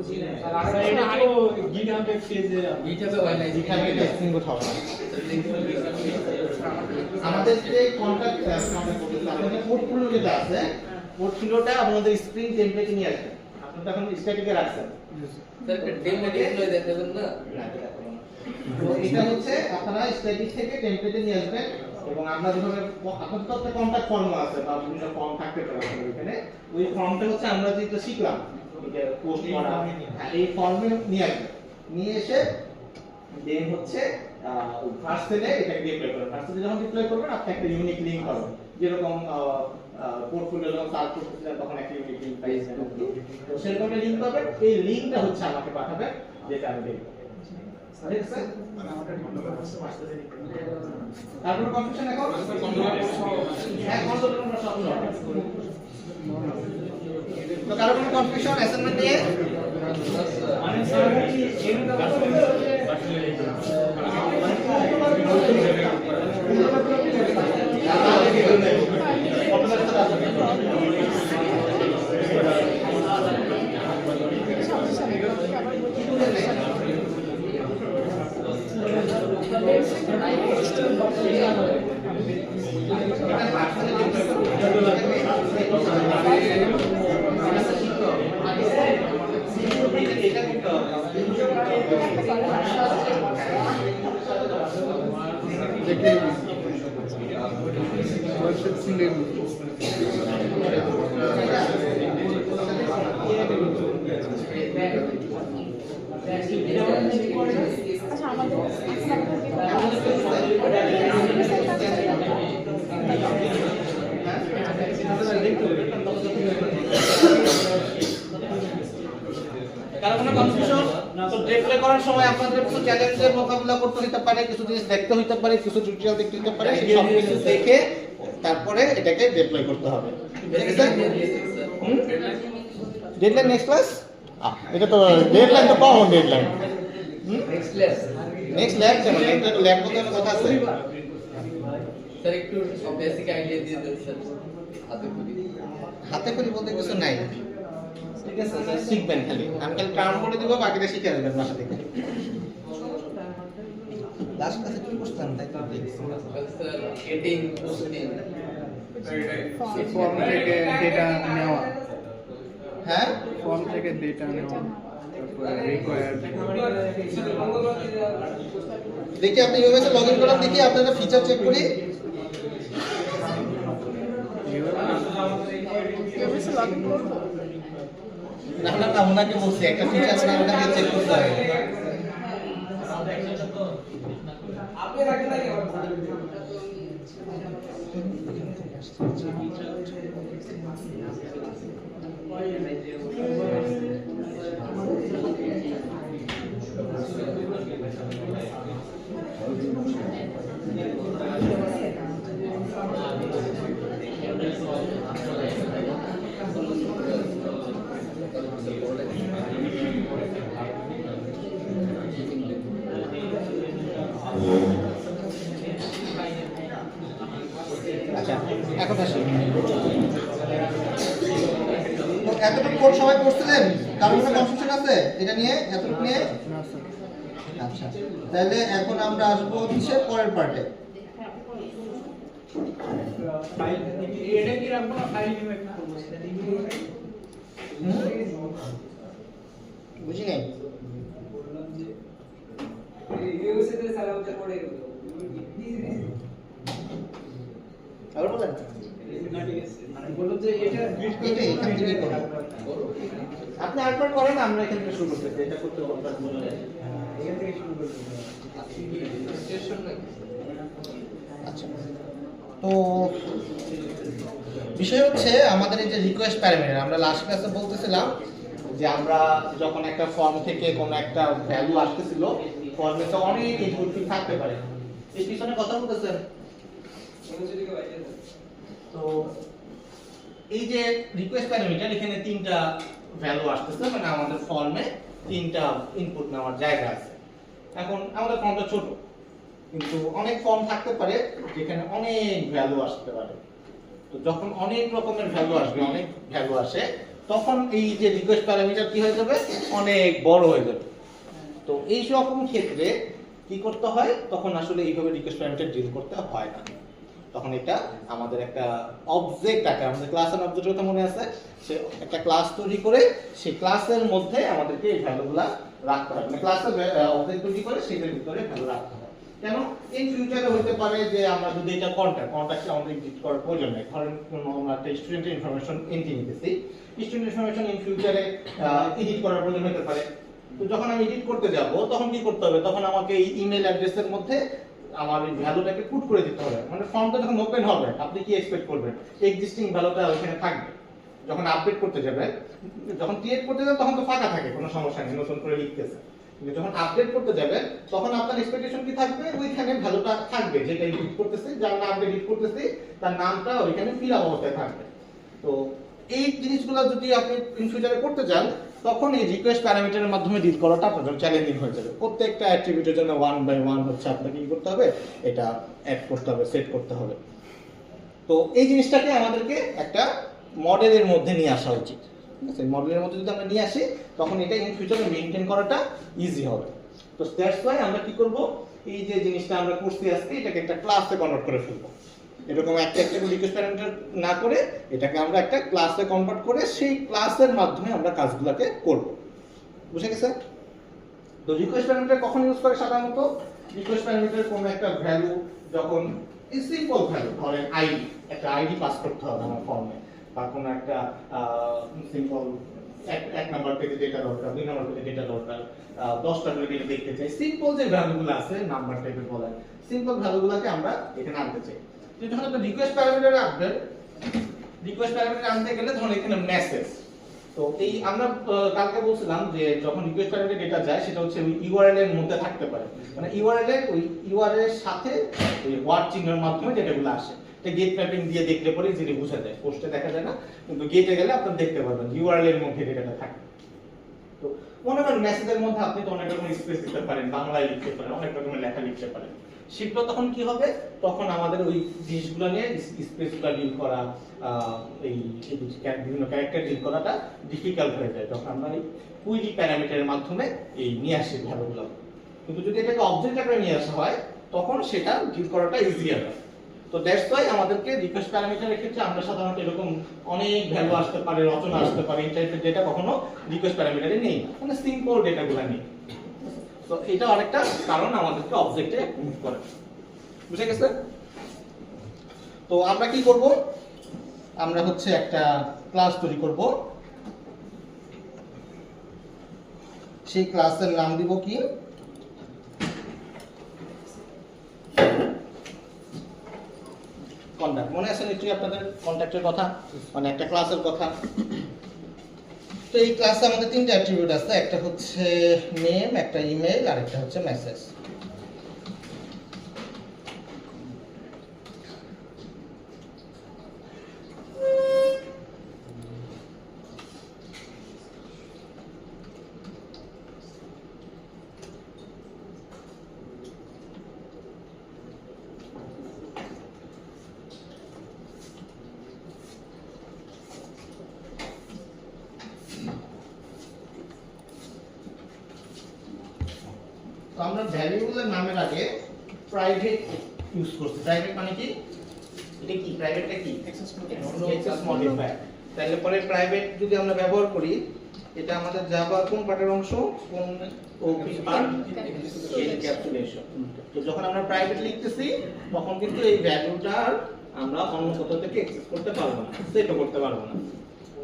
এটা তো গিটহাবে পেজে গিটহাবে হয় না, গিটহাবে টেস্টিং কোথাও না। আমাদের যে কন্ট্যাক্ট আমাদের পোর্টফোলিও যেটা আছে, পোর্টফোলিওটা আপনাদের স্প্রিং টেমপ্লেটে নিয়ে আসবেন। আপনারা এখন স্ট্যাটিকে রাখছেন। স্যার একটা ডেমো ডিপ্লয় দেখাবেন না? তো এটা হচ্ছে আপনারা স্ট্যাটিক থেকে টেমপ্লেটে নিয়ে আসবেন এবং আমরা যেভাবে আপনাদের তো একটা কন্ট্যাক্ট ফর্ম আছে বা বিভিন্ন ফর্ম থাকতে পারে আমাদের এখানে, ওই ফর্মটা হচ্ছে আমরা যেটা শিখলাম এটা পোস্ট করা, এই ফর্মে নিয়ে আসবেন। নিয়ে এসে দেন হচ্ছে ফার্স্ট সেলে এটাকে ডিপ্লয় করবেন। ফার্স্ট সেলে যখন ডিপ্লয় করবেন আপনি একটা ইউনিক লিংক পাবেন, যেরকম পোর্টফোলিও যখন সার্চ করতেছিলেন তখন একটা ইউনিক লিংক পাইছেন। তো সেরকম একটা লিংক পাবেন, এই লিংকটা হচ্ছে আমাকে পাঠাবেন, যেটা আমি দেখব। ঠিক আছে? তারপর কনফিউশন এখন হ্যাঁ কনফিউশন সব নরমাল। তো কারো কোনো কনফিউশন অ্যাসাইনমেন্ট নিয়ে? মানে স্যার কি এগুলো কারো কোনো কনফিউশন না? তো ডিপ্লয় করার সময় আপনাদের কিছু চ্যালেঞ্জের মোকাবিলা করতে হতে পারে, কিছু জিনিস দেখতে হতে পারে, কিছু টিউটোরিয়াল দেখতে হতে পারে, সেই সব কিছু দেখে তারপরে এটাকে ডিপ্লয় করতে হবে। ঠিক আছে? Deadline next class? এটা তো ডেডলাইন তো common deadline. Next class next lab কেমন? একটা ল্যাব বলতে কোনো কথা আছে? স্যার একটু বেসিক আইডিয়া দিয়ে দেন স্যার। হাতে করে বলতে কিছু নাই। ঠিক আছে স্যার, শিখবেন খালি। আমি খালি টার্ম বলে দিব, বাকিটা শিখে নেবেন বাসা থেকে। লাস্ট ক্লাসে কি করতাম তাই তো স্যার এডিটিং পোস্টিং ফর্ম থেকে ডেটা নেওয়া, হ্যাঁ ফর্ম থেকে ডেটা নেওয়া, তারপরে রিকোয়ার্ড। দেখি আপনি ইউএসএ লগইন করলাম, দেখি আপনাদের ফিচার চেক করি। না না না, ওনাকে বলছি একটা ফিচার আছে ওটা দিয়ে চেক করতে হবে। আপনি রাখেন না কি আচ্ছা এখন আসি, এতটুকু কোড সবাই পড়ছিলেন? কারণ কোনো কনফিউশন আছে এটা নিয়ে, এতটুকু নিয়ে? আচ্ছা তাহলে এখন আমরা আসবো হচ্ছে পরের পার্টে। ফাইল এটা কি রাখবো না ফাইল নিয়ে একটা করব? বুঝি নাই। ইউএসএ তে সারা হতে পড়ে গেল আবার বলেন। না ঠিক আছে, মানে বললো যে এটা এটা এখান থেকে করব। আপনি আরেকবার করেন, আমরা এখান থেকে শুরু করতেছি। এটা করতে হবে এখান থেকে শুরু করব। স্টেশন নাকি? আচ্ছা তো বিষয় হচ্ছে আমাদের এই যে রিকোয়েস্ট প্যারামিটার, আমরা লাস্ট ক্লাসে বলতেছিলাম যে আমরা যখন একটা ফর্ম থেকে কোনো একটা ভ্যালু আসতেছিল, ফর্মে তো অনেক ইনপুট ফিল্ড থাকতে পারে। এই পিছনে কথা বলতেছেন। তো এই যে রিকোয়েস্ট প্যারামিটার, এখানে তিনটা ভ্যালু আসতেছে, মানে আমাদের ফর্মে তিনটা ইনপুট নেওয়ার জায়গা আছে। এখন আমাদের ফর্মটা ছোট, কিন্তু অনেক ফর্ম থাকতে পারে যেখানে অনেক ভ্যালু আসতে পারে। তো যখন অনেক রকমের ভ্যালু আসবে, অনেক ভ্যালু আসে, তখন এই যে রিকোয়েস্ট প্যারামিটার কি হয়ে যাবে, অনেক বড় হয়ে যাবে। তো এই রকম ক্ষেত্রে কি করতে হয়, তখন আসলে এইভাবে রিকোয়েস্ট প্যারামিটার ডিল করতে হয় না। তখন এটা আমাদের একটা অবজেক্ট আকারে, আমাদের ক্লাসের অবজেক্টের কথা মনে আছে, সে একটা ক্লাস তৈরি করে সেই ক্লাসের মধ্যে আমাদেরকে এই ভ্যালুগুলা রাখতে হবে, মানে ক্লাসের অবজেক্ট তৈরি করে সেটার ভিতরে ভ্যালু রাখতে হবে। কেন, ইন ফিউচারে হতে পারে যে আমরা যদি এটা কন্ট্যাক্ট আমাদের এডিট করার প্রয়োজন নেই, ধরেন আমরা একটা স্টুডেন্টের ইনফরমেশন এন্ট্রি নিতেছি, স্টুডেন্ট ইনফরমেশন ইন ফিউচারে এডিট করার প্রয়োজন হতে পারে। তো যখন আমি এডিট করতে যাব তখন কি করতে হবে, তখন আমাকে এই ইমেল অ্যাড্রেসের মধ্যে আমার এই ভ্যালুটাকে পুট করে দিতে হবে। মানে ফর্মটা যখন ওপেন হবে আপনি কি এক্সপেক্ট করবেন, এক্সিস্টিং ভ্যালুটা ওখানে থাকবে। যখন আপডেট করতে যাবে, যখন ক্রিয়েট করতে যাবে তখন তো ফাঁকা থাকে, কোনো সমস্যা নেই, নতুন করে লিখতেছে। কিন্তু যখন আপডেট করতে যাবে তখন আপনার এক্সপেকটেশন কি থাকবে, ওইখানে ভ্যালুটা থাকবে যেটা এডিট করতেছে, যার নাম এডিট করতেছে তার নামটা ওইখানে ফিল আপ অবস্থায় থাকবে। তো এই জিনিসগুলো যদি আপনি ইন ফিউচারে করতে যান তখন এই রিকোয়েস্ট প্যারামিটারের মাধ্যমে ডিল করাটা আপনার জন্য চ্যালেঞ্জিং হয়ে যাবে। প্রত্যেকটা অ্যাট্রিবিউটের জন্য 1 বাই 1 হচ্ছে আপনাকে কি করতে হবে, এটা অ্যাড করতে হবে, সেট করতে হবে। তো এই জিনিসটাকে আমাদেরকে একটা মডেলের মধ্যে নিয়ে আসা উচিত। ঠিক আছে, মডেলের মধ্যে যদি আমরা নিয়ে আসি তখন এটা ইন ফিউচারে মেইনটেইন করাটা ইজি হবে। তো দ্যাটস ওয়াই আমরা কি করব, এই যে জিনিসটা আমরা করছি আজকে এটাকে একটা ক্লাসে কনভার্ট করে ফেলবো। এরকম একটা রিকোয়েস্ট প্যারামিটার না করে এটাকে আমরা একটা ক্লাসে কনভার্ট করে সেই ক্লাসের মাধ্যমে আমরা কাজগুলোকে করব। বুঝে গেছে? তো রিকোয়েস্ট প্যারামিটার কখন ইউজ করে সাধারণত, রিকোয়েস্ট প্যারামিটার কোনো একটা ভ্যালু যখন সিম্পল ভ্যালু, ধরেন আইডি, একটা আইডি পাস করতে হবে আমার ফর্মে, বা কোনো একটা সিম্পল এক নাম্বার পেজে ডেটা দরকার, 2 নাম্বার পেজে ডেটা দরকার, 10টা করে ডেটা দেখতে চাই, সিম্পল যে ভ্যালুগুলো আছে নাম্বার টাইপের বলেন, সিম্পল ভ্যালুগুলোকে আমরা এখানে আনতে চাই। যখন আপনি রিকোয়েস্ট প্যারামিটারে আনবেন, রিকোয়েস্ট প্যারামিটার আনতে গেলে ধরুন এখানে মেসেজ, তো এই আমরা কালকে বলছিলাম যে যখন রিকোয়েস্ট প্যারামিটার ডেটা যায় সেটা হচ্ছে ওই ইউআরএল এর মধ্যে থাকতে পারে, মানে ইউআরএল এর ওই ইউআরএল এর সাথে ওই ওয়ার্ড চিহ্নের মাধ্যমে ডেটাগুলো আসে। এটা গেট ম্যাপিং দিয়ে দেখলে পরে যেটা বোঝা যায়, পোস্টে দেখা যায় না, কিন্তু গেটে গেলে আপনি দেখতে পারবেন ইউআরএল এর মধ্যে ডেটাটা থাকে। তো মনে করেন মেসেজের মধ্যে আপনি তো অনেক রকম স্পেস দিতে পারেন, বাংলায় লিখতে পারেন, অনেক রকমের লেখা লিখতে পারেন। সেগুলো তখন কি হবে, তখন আমাদের ওই জিনিসগুলো নিয়ে স্পেসগুলো ডিল করা, এই বিভিন্ন ক্যারেক্টার ডিল করাটা ডিফিকাল্ট হয়ে যায়। তখন আমরা এই কুইরি প্যারামিটারের মাধ্যমে এই নিয়ে আসি ভ্যালুগুলো। কিন্তু যদি এটাকে অবজেক্ট আকারে নিয়ে আসা হয় তখন সেটা ডিল করাটা ইজিয়ার হয়। তো দ্যাটস ওয়াই আমাদেরকে রিকোয়েস্ট প্যারামিটারের ক্ষেত্রে আমরা সাধারণত এরকম অনেক ভ্যালু আসতে পারে, রচনা আসতে পারে, এই টাইপের ডেটা কখনো রিকোয়েস্ট প্যারামিটারে নেই, মানে সিম্পল ডেটাগুলো নেই। তো এটা আরেকটা কারণ আমাদেরকে অবজেক্টে মুভ করে। বুঝে গেছে? তো আমরা কি করব, আমরা হচ্ছে একটা ক্লাস তৈরি করব, সেই ক্লাসের নাম দিব কি, কন্টাক্ট। মনে আছে নিশ্চয়ই আপনাদের কন্টাক্টের কথা, মানে একটা ক্লাসের কথা। তো এই ক্লাসে আমাদের 3টা অ্যাট্রিবিউট আছে, একটা হচ্ছে নেম, একটা ইমেল, আর একটা হচ্ছে মেসেজ। তো আমরা ভ্যারিয়েবলের নামের আগে প্রাইভেট ইউজ করছি। প্রাইভেট মানে কি, এটা কি প্রাইভেটটা কি, অ্যাক্সেস মডিফায়ার। তাহলে পরে প্রাইভেট যদি আমরা ব্যবহার করি, এটা আমাদের জাভা কোন পার্টের অংশ, কোন ওপি পার্ট, এনক্যাপসুলেশন। তো যখন আমরা প্রাইভেট লিখতেছি তখন কিন্তু এই ভ্যালুটার আমরা অন্য কোথাও থেকে অ্যাক্সেস করতে পারবো না, সেটও করতে পারবো না।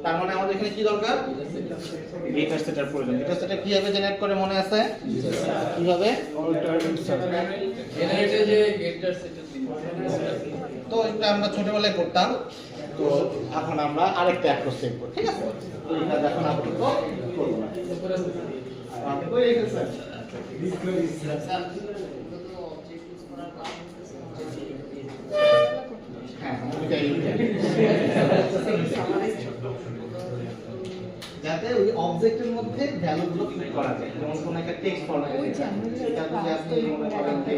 তার মানে আমাদের এখানে কি দরকার, ডেটা সেটার প্রয়োজন। ডেটা সেটা কিভাবে জেনারেট করে মনে আছে, কিভাবে, জেনারেটর যে গেটার সেটআপ দিন, তো এটা আমরা ছোটবেলায় করতাম। তো এখন আমরা আরেকটা অ্যাপ্রোচ শিখব, ঠিক আছে? তো এটা দেখুন আপাতত করব না, আপনি কই রেখেছেন হ্যাঁ, যাতে ওই অবজেক্টের মধ্যে ভ্যালুগুলো ফিট করা যায়। যেমন কোন একটা টেক্সট ফরম্যাটে এটা যদি আপনি মনে করেন যে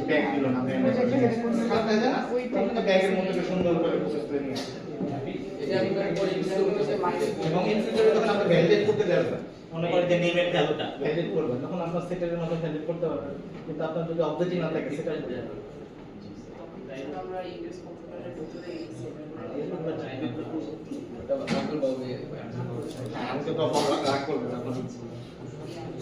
ব্যাগ দিল না, খারাপ হয়ে যায় না, ওইটা ব্যাগের মধ্যে সুন্দর করে প্রসেস করে নিয়ে এটা আমি পরে ইউজ করব এবং ইন ফিউচারে যখন আপনি ভ্যালিডেট করতে যাবেন মনে করেন যে নেমের ভ্যালুটা ভ্যালিডেট করবেন তখন আপনার সেটের মতো ভ্যালিডেট করতে পারবেন কিন্তু আপনার যদি অবজেক্টই না থাকে সেটা আমরা ইংলিশ কম্পিউটারের ভিতরে আমাকে তো রাগ করবেন আপনি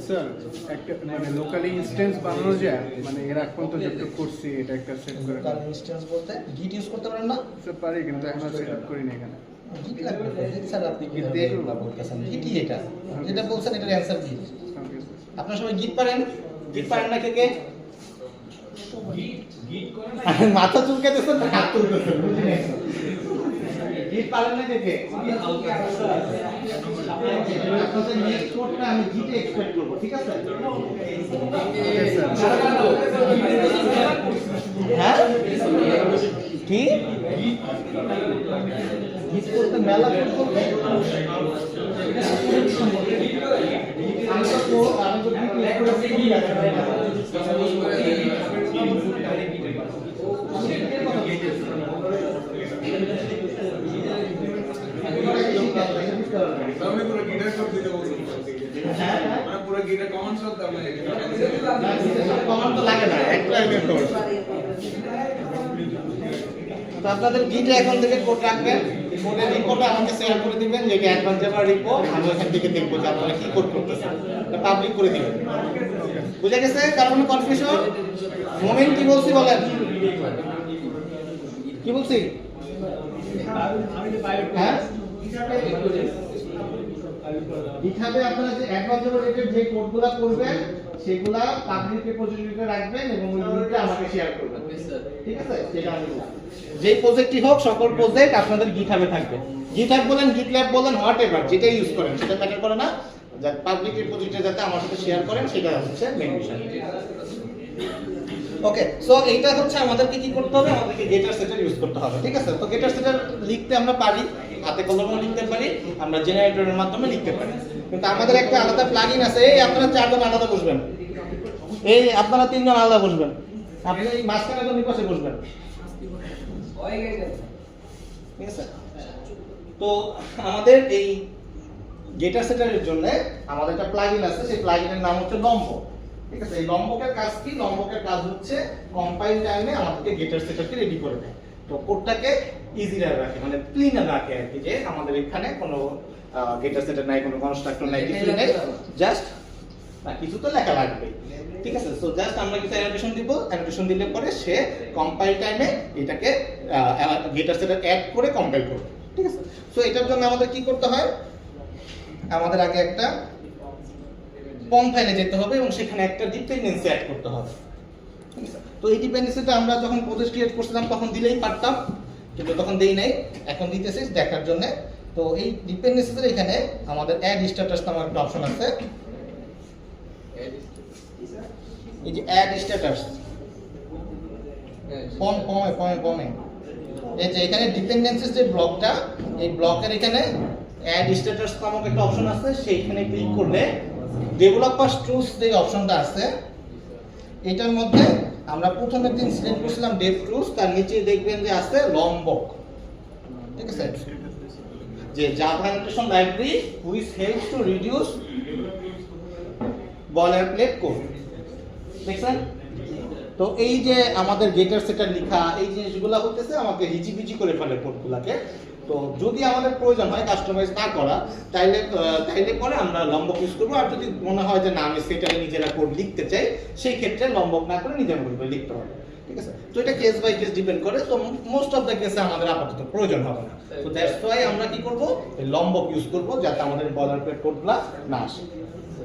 স্যার একটা মানে লোকালি ইনস্ট্যান্স বানানো যায় মানে এর আগ পর্যন্ত যতটুকু করছি এটা একটা সেট করে লোকাল ইনস্ট্যান্স বলতে গিট ইউজ করতে পারেন না? স্যার পারি কিন্তু এখন সেট আপ করিনি এখানে গিট লাগবে তো। স্যার আপনি গিট দিয়ে না বলতেছেন গিটই এটা যেটা বলছেন এটার অ্যানসার গিট। ওকে স্যার আপনারা সবাই গিট পারেন? গিট পারেন না কে কে? গিট করে না মাথা চুলকাতেছেন না হাত তুলতেছেন বুঝি নাই গিট পারেন না কে কে? আপনাদের নেক্সট কোডটা আমি গিটে এক্সপেক্ট করব ঠিক আছে? ওকে স্যার হ্যাঁ কি গিট করতে মেলা কোড করবে আমি তো গিট ইউজ করে আমি পুরো গিটার সব দিতে বলছি মানে পুরো গিটার কমান্ড সব দাও না কমান্ড তো লাগে না একটা কোড তো আপনাদের গিটে এখন থেকে কোড রাখবেন কোডের রিপোর্ট আমাকে শেয়ার করে দিবেন যে অ্যাডভান্স জাভা রিপোর্ট আমি ওখান থেকে দেখব যে আপনারা কি কোড করতেছেন এটা পাবলিক করে দিবেন বুঝা গেছে কারণ কনফিউশন মোমেন্ট কি বলছি বলেন কি বলছি হ্যাঁ গিটহাবে আপনারা যে অ্যাডভান্স জাভা রিলেটেড যে কোডগুলো করবেন সেগুলা পাবলিক রিপোজিটরিতে রাখবেন এবং ওই লিংকটা আমাকে শেয়ার করবেন ঠিক আছে সেটা আমি বলছি যে প্রজেক্টই হোক সকল প্রজেক্ট আপনাদের গিটহাবে থাকবে গিটহাব বলেন গিটল্যাব বলেন হোয়াটএভার যেটা ইউজ করেন সেটা ম্যাটার করে না যা পাবলিক রিপোজিটরি যাতে আমার সাথে শেয়ার করেন সেটা হচ্ছে মেইন বিষয় ওকে সো এইটা হচ্ছে আমাদেরকে কি করতে হবে আমাদেরকে গেটার সেটার ইউজ করতে হবে ঠিক আছে তো গেটার সেটার লিখতে আমরা পারি হাতে কলমেও লিখতে পারি আমরা জেনারেটরের মাধ্যমে লিখতে পারি কিন্তু আমাদের একটা আলাদা প্লাগইন আছে এই আপনারা চারজন আলাদা বসবেন এই আপনারা তিনজন আলাদা বসবেন আপনি এই মাঝখানে তো নিপাশে বসবেন হয়ে গেছে ঠিক আছে তো আমাদের এই গেটার সেটারের জন্য আমাদের একটা প্লাগইন আছে সেই প্লাগইনের নাম হচ্ছে লম্বক ঠিক আছে এই লম্বকের কাজ কি লম্বকের কাজ হচ্ছে কম্পাইল টাইমে আমাদেরকে গেটার সেটারকে রেডি করে দেয় তো কোডটাকে ইজিয়ার রাখে মানে ক্লিনার রাখে আর কি যে আমাদের এখানে কোনো গেটার সেটার নাই কোনো কনস্ট্রাক্টর নাই কিছু নাই জাস্ট না কিছু তো লেখা লাগবে ঠিক আছে সো জাস্ট আমরা কিছু অ্যানোটেশন দিব অ্যানোটেশন দিলে পরে সে কম্পাইল টাইমে এটাকে গেটার সেটার অ্যাড করে কম্পাইল করবে ঠিক আছে সো এটার জন্য আমাদের কি করতে হয় আমাদের আগে একটা পম ফাইলে যেতে হবে এবং সেখানে একটা ডিপেন্ডেন্সি অ্যাড করতে হবে ঠিক আছে তো এই ডিপেন্ডেন্সিটা আমরা যখন প্রজেক্ট ক্রিয়েট করছিলাম তখন দিলেই পারতাম কিন্তু তখন দেই নাই এখন দিতেছি দেখার জন্য তো এই ডিপেন্ডেন্সিদের এখানে আমাদের অ্যাড স্ট্যাটাস নামক একটা অপশন আছে এই যে অ্যাড স্ট্যাটাস পমে এই যে এখানে ডিপেন্ডেন্সিস যে ব্লকটা এই ব্লকের এখানে অ্যাড স্ট্যাটাস নামক একটা অপশন আছে সেইখানে ক্লিক করলে ডেভেলপারস টুলস যে অপশনটা আছে এটার মধ্যে আমরা প্রথমের দিন সিলেক্ট করছিলাম ডেভ টুলস তার নিচে দেখবেন যে আছে লম্বক ঠিক আছে যে Java notation library which helps to reduce boilerplate code দেখছেন তো এই যে আমাদের গেটার সেটার লেখা এই জিনিসগুলো হতেছে আমাকে হিজিবিজি করে ফেলে কোডগুলোকে তো যদি আমাদের প্রয়োজন হয় কাস্টমাইজ না করা তাইলে পরে আমরা লম্বক ইউজ করবো আর যদি মনে হয় যে না আমি সেটারে নিজেরা কোড লিখতে চাই সেই ক্ষেত্রে লম্বক না করে নিজের মতো করে লিখতে হবে ঠিক আছে তো এটা কেস বাই কেস ডিপেন্ড করে তো মোস্ট অফ দ্য কেসে আমাদের আপাতত প্রয়োজন হবে না তো দ্যাটস ওয়াই আমরা কি করব এই লম্বক ইউজ করব যাতে আমাদের বয়লারপ্লেট কোডগুলো না আসে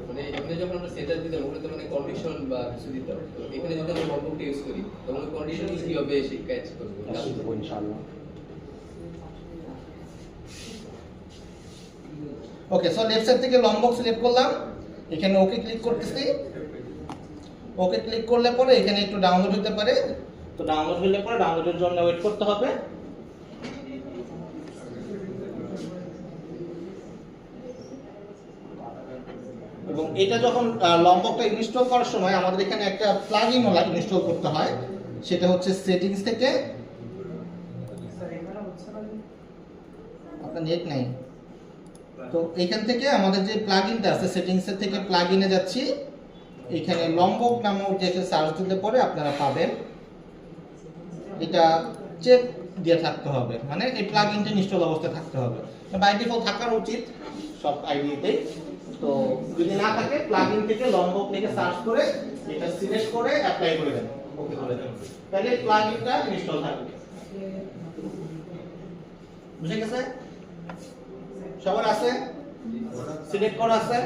মানে এখানে যখন আমরা সেটআপ দিতাম ওখানে তো মানে কন্ডিশন বা কিছু দিতাম তো এখানে যদি আমরা লম্বকটা ইউজ করি তখন কন্ডিশন কি হবে সেই কাজ করব ইনশাআল্লাহ ওকে সো লেফট সাইড থেকে লম্বক সিলেক্ট করলাম এখানে ওকে ক্লিক করতেছি ওকে ক্লিক করলে পরে এখানে একটু ডাউনলোড হতে পারে তো ডাউনলোড হলে পরে ডাউনলোডের জন্য ওয়েট করতে হবে এবং এটা যখন লম্বকটা ইনস্টল করার সময় আমাদের এখানে একটা প্লাগইন ইনস্টল করতে হয় সেটা হচ্ছে সেটিংস থেকে নেট নাই। তো এখান থেকে আমাদের যে প্লাগইনটা আছে সেটিংসের থেকে প্লাগইনে যাচ্ছি, এখানে লম্বক নামক যে সার্চ দিলে পরে আপনারা পাবেন, এটা চেক দিয়ে থাকতে হবে, মানে এই প্লাগইনটা ইনস্টল অবস্থায় থাকতে হবে। বাই ডিফল্ট থাকার উচিত সব আইডিতে। তো যদি না থাকে প্লাগইন থেকে লম্বক লিখে সার্চ করে এটা সিলেক্ট করে অ্যাপ্লাই করে দেন, ওকে করে দেন, তাহলে প্লাগইনটা ইনস্টল থাকবে। বুঝে গেছে? সবার আছে? সিলেক্ট করা আছে?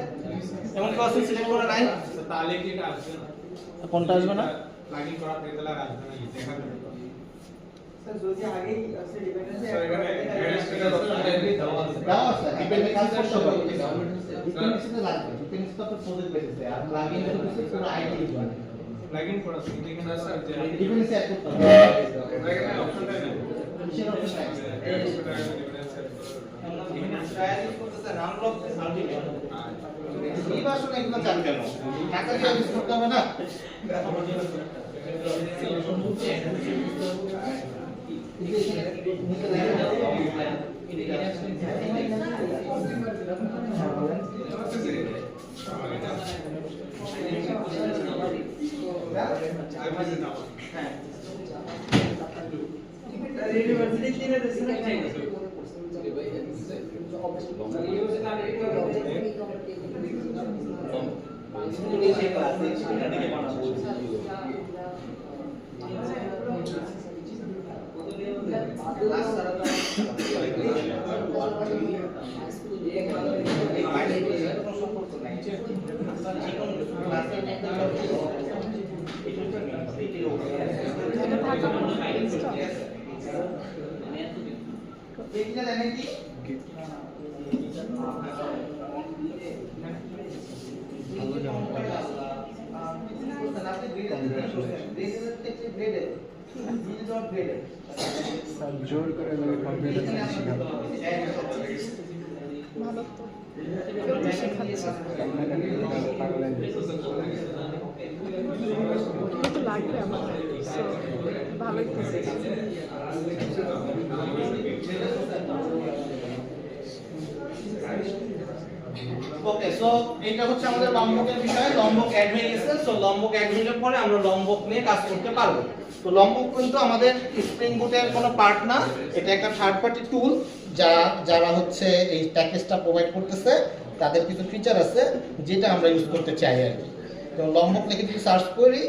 এমন কেউ আছে সিলেক্ট করা নাই? তাহলে কি এটা আসবে না? কোনটা আসবে না? প্লাগইন করা থেকে তাহলে আর আসবে না, দেখা যাবে। স্যার যদি আগেই আছে ডিপেন্ডেন্সি স্যার এখানে অ্যাডমিনিস্ট্রেটর অপশন দেওয়া আছে। দাও আছে, ডিপেন্ডেন্সি কাজ করতে হবে। ডিপেন্ডেন্সিতে লাগবে, ডিপেন্ডেন্সি তো প্রজেক্ট বেসিসে, আর প্লাগইন তো পুরো আইডি দিবেন। প্লাগইন করা আছে, এখানে আছে যে ডিপেন্ডেন্সি অ্যাড করতে হবে। এখানে অপশনটা নেই। কিসের অপশন নাই? ট্রায়াল ইউজ করতেছে আনলক আলটিমেট। এই ভার্সনে এগুলো চান কেন? টাকা দিয়ে ইউজ করতে হবে না? ইউনিভার্সিটি থেকে রেসিডেন্ট চাই এটা জানেন কি? জোর করে কম্পিউটার শেখাবো। ভালো তো কেউ তো শেখাচ্ছে এগুলো তো লাগবে আমার, so ভালোই তো ওকে, সো এটা হচ্ছে আমাদের লম্বকের বিষয়। লম্বক অ্যাড হয়ে গেছে। সো লম্বক অ্যাড হওয়ার পরে আমরা লম্বক নিয়ে কাজ করতে পারবো। তো লম্বক কিন্তু আমাদের স্প্রিং বুটের কোনো পার্ট না, এটা একটা থার্ড পার্টি টুল যারা হচ্ছে এই প্যাকেজটা প্রোভাইড করতেছে, তাদের কিছু ফিচার আছে যেটা আমরা ইউজ করতে চাই আর কি। তো লম্বক লিখে যদি সার্চ করি,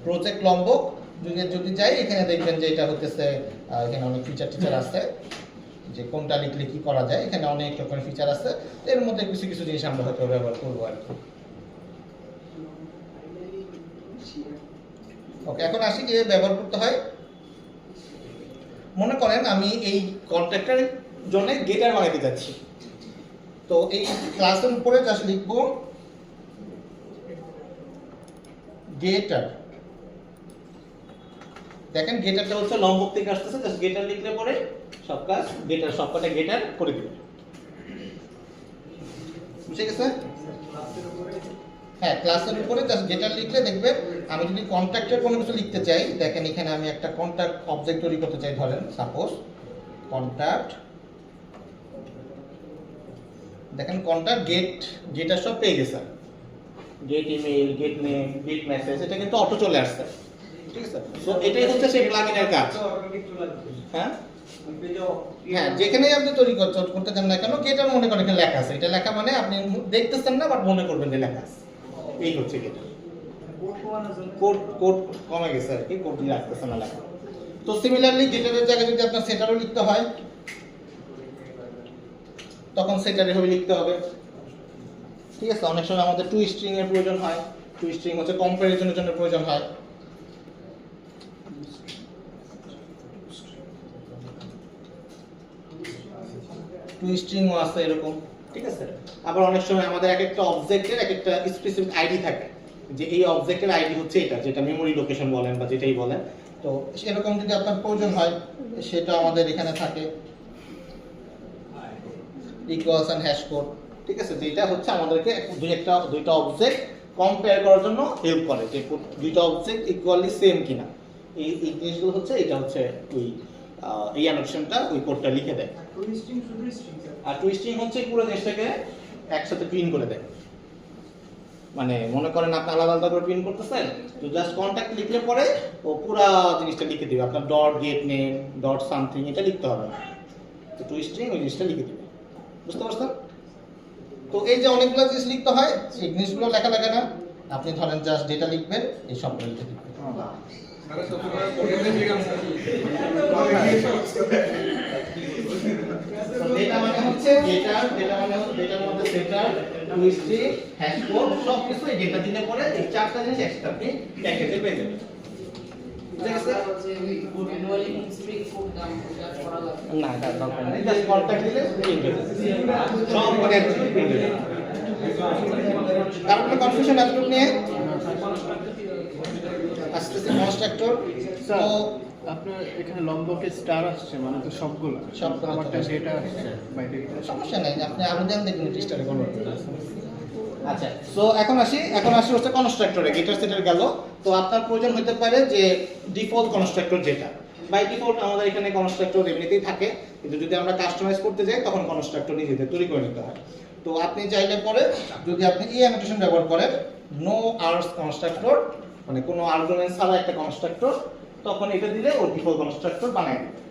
প্রজেক্ট লম্বক যদি যাই, এখানে দেখবেন যে এটা হতেছে এখানে অনেক ফিচার আছে, যে কোনটা লিখলে কি করা যায়। এখানে অনেক রকমের ফিচার আছে, এর মধ্যে কিছু কিছু জিনিস আমরা হয়তো ব্যবহার করবো আর কি। ওকে, এখন আসি যে ব্যবহার করতে হয়। মনে করেন আমি এই কন্ট্রাক্টরের জন্য গেটার বানাতে যাচ্ছি। তো এই ক্লাসের উপরে জাস্ট লিখবো গেটার। দেখেন গেটারটা হচ্ছে লম্বক থেকে আসতেছে, জাস্ট গেটার লিখলে পরে সব কাজ গেটার, সবকটা গেটার করে দিবে। বুঝে গেছে? হ্যাঁ, ক্লাসের উপরে জাস্ট গেটার লিখলে দেখবেন। আমি যদি কন্ট্যাক্টের কোনো কিছু লিখতে চাই, দেখেন এখানে আমি একটা কন্ট্যাক্ট অবজেক্ট তৈরি করতে চাই, ধরেন সাপোজ কন্ট্যাক্ট। দেখেন কন্ট্যাক্ট গেটার সব পেয়ে গেছে, get email, get name, get message, এটা কিন্তু অটো চলে আসছে। ঠিক আছে? সো এটাই হচ্ছে সেই প্লাগইনের কাজ। হ্যাঁ হ্যাঁ, যেখানেই আপনি তৈরি করতে চান না কেন, গেটার মনে করেন এখানে লেখা আছে। এটা লেখা মানে আপনি দেখতেছেন না, বাট মনে করবেন যে লেখা আছে। এই হচ্ছে গেটার। কোড কমে গেছে আর কি, কোড দিয়ে রাখতেছে না লেখা। তো সিমিলারলি গেটারের জায়গায় যদি আপনার সেটারও লিখতে হয়, তখন সেটারে হবে লিখতে হবে। ঠিক আছে? অনেক সময় আমাদের টু স্ট্রিং এর প্রয়োজন হয়, টু স্ট্রিং হচ্ছে কম্পারিজনের জন্য প্রয়োজন হয়। টু স্ট্রিংও আছে এরকম। ঠিক আছে? আবার অনেক সময় আমাদের এক একটা অবজেক্টের এক একটা স্পেসিফিক আইডি থাকে, যে এই অবজেক্টের আইডি হচ্ছে এটা, যেটা মেমরি লোকেশন বলেন বা যেটাই বলেন। তো সেরকম যদি আপনার প্রয়োজন হয়, সেটা আমাদের এখানে থাকে ইকুয়ালস এন্ড হ্যাশ কোড। ঠিক আছে? যেটা হচ্ছে আমাদেরকে দুইটা অবজেক্ট কম্পেয়ার করার জন্য হেল্প করে, যে দুইটা অবজেক্ট ইকুয়ালি সেম কিনা। এই জিনিসগুলো হচ্ছে, এটা হচ্ছে ওই এই অ্যানোটেশনটা, ওই কোডটা লিখে দেয়। টুইস্টিং শুধু স্ট্রিং স্যার। আর টুইস্টিং হচ্ছে পুরো জিনিসটাকে একসাথে প্রিন্ট করে দেয়। মানে মনে করেন আপনি আলাদা আলাদা করে প্রিন্ট করতেছেন, তো জাস্ট কন্ট্যাক্ট লিখলে পরে ও পুরো জিনিসটা লিখে দিবে, আপনার dot gate name dot something এটা লিখতে হবে না। তো টুইস্টিং ওই জিনিসটা লিখে দিবে, বুঝতে পারছেন? তো এই যে অনেকগুলো জিনিস লিখতে হয়, সেই জিনিসগুলো লেখা লাগে না, আপনি ধরেন জাস্ট ডেটা লিখবেন, এই সবগুলো লিখে দিবেন। মানে সবসময় কোডিং লিখলাম স্যার। ডেটা মানে হচ্ছে ডেটার মধ্যে সেটার টুইস্টিং হ্যাশ কোড সব কিছু এই ডেটা দিলে পরে এই চারটা জিনিস একসাথে আপনি প্যাকেজে পেয়ে যাবেন। ঠিক আছে? ম্যানুয়ালি স্ট্রিং কোড নাম ওটা করা লাগবে না এটা দরকার নেই, জাস্ট কন্ট্যাক্ট দিলে প্রিন্ট হয়ে যাবে সব মানে একসাথে প্রিন্ট হয়ে যাবে। তারপরে কনফিউশন এতটুকু নিয়ে আসতেছে কনস্ট্রাক্টর। স্যার তো আপনার এখানে লম্বকে স্টার আসছে মানে তো সবগুলো সবগুলো আমারটা ডেটা আসছে বাই ডিফল্ট। সমস্যা নাই, আপনি আরো দেন দেখুন টেস্টারে কনভার্ট করে। আচ্ছা, সো এখন আসি হচ্ছে কনস্ট্রাক্টরে, গেটার সেটার গেল। তো আপনার প্রয়োজন হতে পারে যে ডিফল্ট কনস্ট্রাক্টর যেটা বাই ডিফল্ট আমাদের এখানে কনস্ট্রাক্টর এমনিতেই থাকে, কিন্তু যদি আমরা কাস্টমাইজ করতে যাই তখন কনস্ট্রাক্টর নিজেদের তৈরি করে নিতে হয়। তো আপনি চাইলে পরে যদি আপনি এই অ্যানোটেশন ব্যবহার করেন নো আর্টস কনস্ট্রাক্টর, মানে কোনো আর্গুমেন্ট ছাড়া একটা কনস্ট্রাক্টর, তখন এটা দিলে ও ডিফল্ট কনস্ট্রাক্টর বানায় দেবে।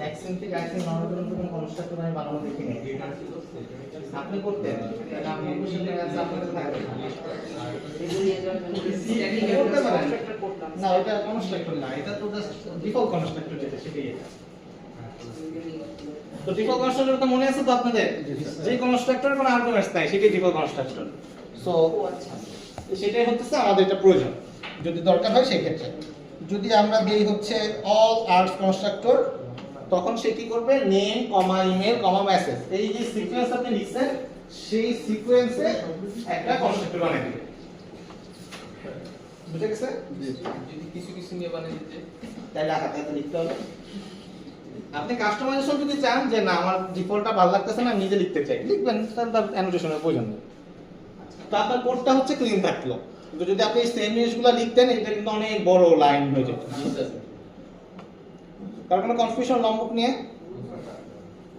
এক্সেন্ট্রিক আইসিং নরমাল কোনো কনস্ট্রাক্টর আমি বানানো দেখিনি। আপনি করতেন, তাহলে আমি কোশ্চেনে আছে আপনাদের থাকবে করতে পারেন। না ওটা কনস্ট্রাক্টর না, এটা তো জাস্ট ডিফল্ট কনস্ট্রাক্টর যেটা সেটাই এটা। তো ডিফল্ট কনস্ট্রাক্টর তো মনে আছে তো আপনাদের, যে কনস্ট্রাক্টরের কোনো আর্গুমেন্টস নাই সেটাই ডিফল্ট কনস্ট্রাক্টর। সো সেটাই হচ্ছে আমাদের এটা প্রয়োজন যদি দরকার হয় সেই ক্ষেত্রে। যদি আমরা দেই হচ্ছে অল আর্টস কনস্ট্রাক্টর, তখন সে কি করবে নেম কমা ইমেল কমা মেসেজ, এই যে সিকোয়েন্স আপনি লিখছেন সেই সিকোয়েন্সে একটা কনস্ট্রাক্টর বানিয়ে দিবে। বুঝে গেছে? যদি কিছু কিছু নিয়ে বানিয়ে দিতে তাহলে হাতে হাতে লিখতে হবে। আপনি কাস্টমাইজেশন যদি চান যে না আমার ডিফল্টটা ভালো লাগতেছে না নিজে লিখতে চাই, লিখবেন, তাহলে তার অ্যানোটেশনের প্রয়োজন নেই। তো আপনার কোডটা হচ্ছে ক্লিন থাকলো, কিন্তু যদি আপনি সেম জিনিসগুলো লিখতেন এটা কিন্তু অনেক বড় লাইন হয়ে যেত। কারণ কোনো কনফিউশন লম্বক নিয়ে।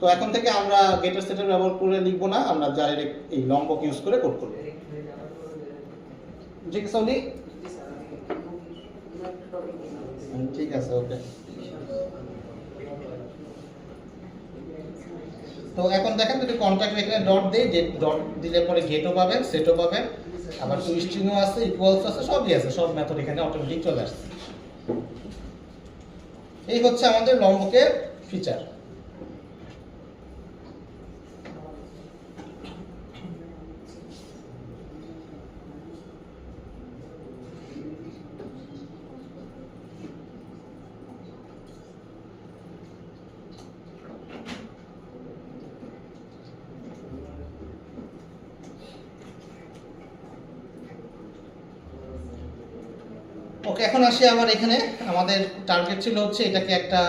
তো এখন থেকে আমরা গেটার সেটার ব্যবহার করে লিখবো না, আমরা ডাইরেক্ট এই লম্বক ইউজ করে কোড করব। ঠিক আছে সৌদি? ঠিক আছে, ওকে। তো এখন দেখেন যদি কন্ট্যাক্ট এখানে ডট দেই, যে ডট দিলে পরে গেটও পাবেন সেটও পাবেন, আবার টুইস্টিংও আছে ইকুয়ালস আছে সবই আছে, সব মেথড এখানে অটোমেটিক চলে আসছে। এই হচ্ছে আমাদের লম্বকের ফিচার। ওকে, এখন আসি আবার এখানে আমাদের টার্গেট ছিল হচ্ছে এটাকে একটা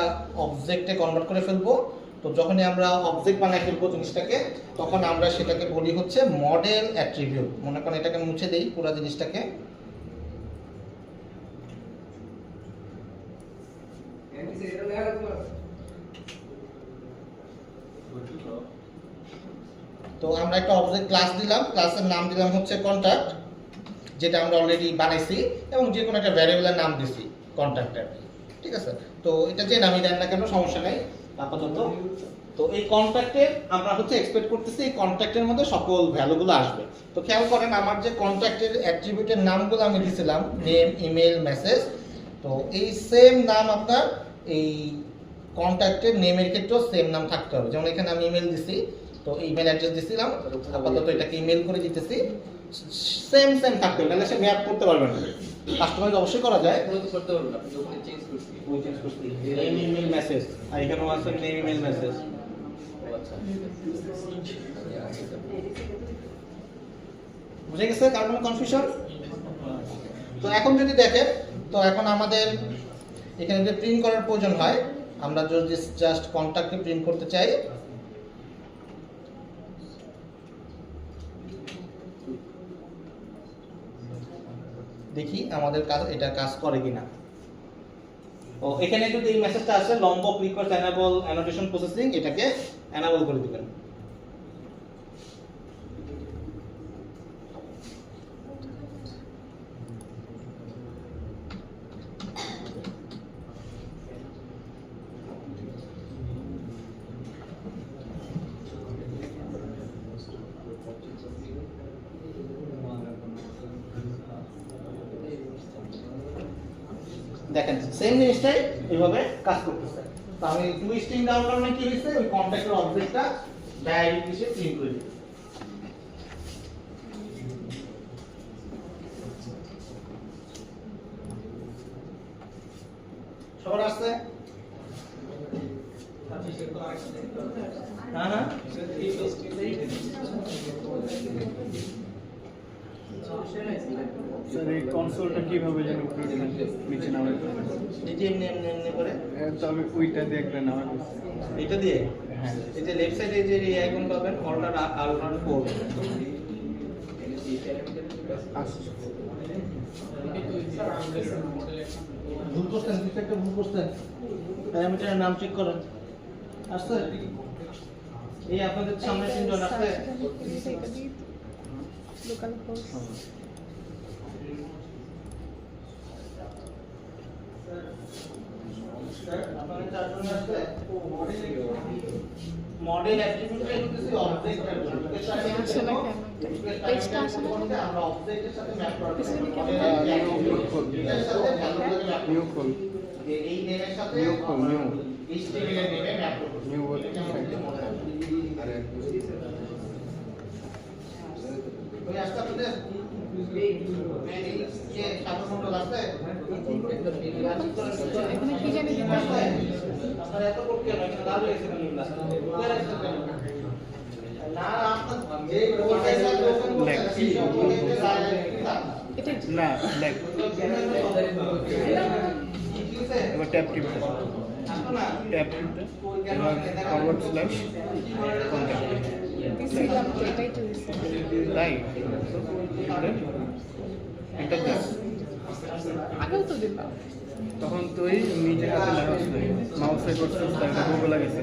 অবজেক্টে কনভার্ট করে ফেলবো। তো যখনই আমরা অবজেক্ট বানাই ফেলবো জিনিসটাকে, তখন আমরা সেটাকে বলি হচ্ছে মডেল অ্যাট্রিবিউট। মনে করেন এটাকে মুছে দেই পুরো জিনিসটাকে। তো আমরা একটা অবজেক্ট ক্লাস দিলাম, ক্লাসের নাম দিলাম হচ্ছে কন্ট্যাক্ট, যেটা আমরা অলরেডি বানাইছি, এবং যে কোনো একটা ভ্যারিয়েবলের নাম দিছি কন্ট্যাক্টের। ঠিক আছে, তো এটা যে নামই দেন না কেন সমস্যা নেই আপাতত। তো এই কন্ট্যাক্টে আমরা হচ্ছে এক্সপেক্ট করতেছি এই কন্ট্যাক্টের মধ্যে সকল ভ্যালুগুলো আসবে। তো খেয়াল করেন আমার যে কন্ট্যাক্টের অ্যাট্রিবিউটের নামগুলো আমি দিছিলাম নেম ইমেল মেসেজ, তো এই সেম নাম আপনার এই কন্ট্যাক্টের নেমের ক্ষেত্রেও সেম নাম থাকতে হবে। যেমন এখানে আমি ইমেল দিছি, তো ইমেল অ্যাড্রেস দিছিলাম, আপাতত এটাকে ইমেল করে দিতেছি, সেম থাকতে হবে, তাহলে সে ম্যাপ করতে পারবে না। কাস্টমাইজ অবশ্যই করা যায়, এখনো তো করতে পারবো না, আপনি যখন চেঞ্জ করছি ওই চেঞ্জ করতে নেম ইমেল মেসেজ, আর এখানেও আছে নেম ইমেল মেসেজ। ও আচ্ছা বুঝে গেছে কার কোনো কনফিউশন? তো এখন যদি দেখেন, তো এখন আমাদের এখানে যদি প্রিন্ট করার প্রয়োজন হয়, আমরা যদি জাস্ট কন্ট্যাক্টকে প্রিন্ট করতে চাই, দেখি আমাদের কাজ এটা কাজ করে কিনা। ও এখানে যদি এই মেসেজটা আসে লম্বক রিকোয়েস্ট এনেবল অ্যানোটেশন প্রসেসিং, এটাকে এনেবল করে দিবেন। দেখেন সেম জিনিসটাই এইভাবে কাজ করতেছে। তো আমি টু স্ট্রিং দেওয়ার কারণে কি হয়েছে, ওই কন্ট্যাক্টের অবজেক্টটা ডাইরেক্টলি সে প্রিন্ট করে দিবে। সবার আসছে? হ্যাঁ হ্যাঁ স্যার এই কনসোলটা কিভাবে যেন উপরে নিচে নামে? এই যে এমনি এমনি এমনি করে তবে ওইটা দিয়ে একটা নামে এটা দিয়ে হ্যাঁ এই যে লেফট সাইডে যে এই আইকন পাবেন অল্টার আলটার 4 আসছে। ভুল করছেন, কিছু একটা ভুল করছেন, প্যারামিটারের নাম চেক করেন। আসছে এই আপনাদের সামনে তিনজন আসছে। লোকাল হোস্ট আপনাদের চারজন আসছে। মডেল অ্যাট্রিবিউটটা হচ্ছে অবজেক্টের জন্য। আসে না কেন? পেজটা আসে না কেন? আমরা অবজেক্টের সাথে ম্যাপ করার পিছনে কেন? নিউ কল এই নেমের সাথে নিউ কল নিউ HTML এর নেমে ম্যাপ করব। নিউ ওই আসতে আপনাদের এই যে সাধারণ মডেল আছে এখানে কি জানি দিতে হবে? আপনারা এত কোড কেন এখানে লাল হয়েছে কেন না আপনার যে কোডটা ওপেন করতে এটা না লেখ এবার ট্যাব টিপতে ট্যাব টিপতে এবার ফরওয়ার্ড স্ল্যাশ কন্টাক্ট দিছিলাম তো, এটাই তো দিছি। তাই এন্টার দাও। আগেও তো দিলাম। তখন তুই নিজের হাতে লেখা আসলে মাউসে করছিস তাই গুগল লাগেছে।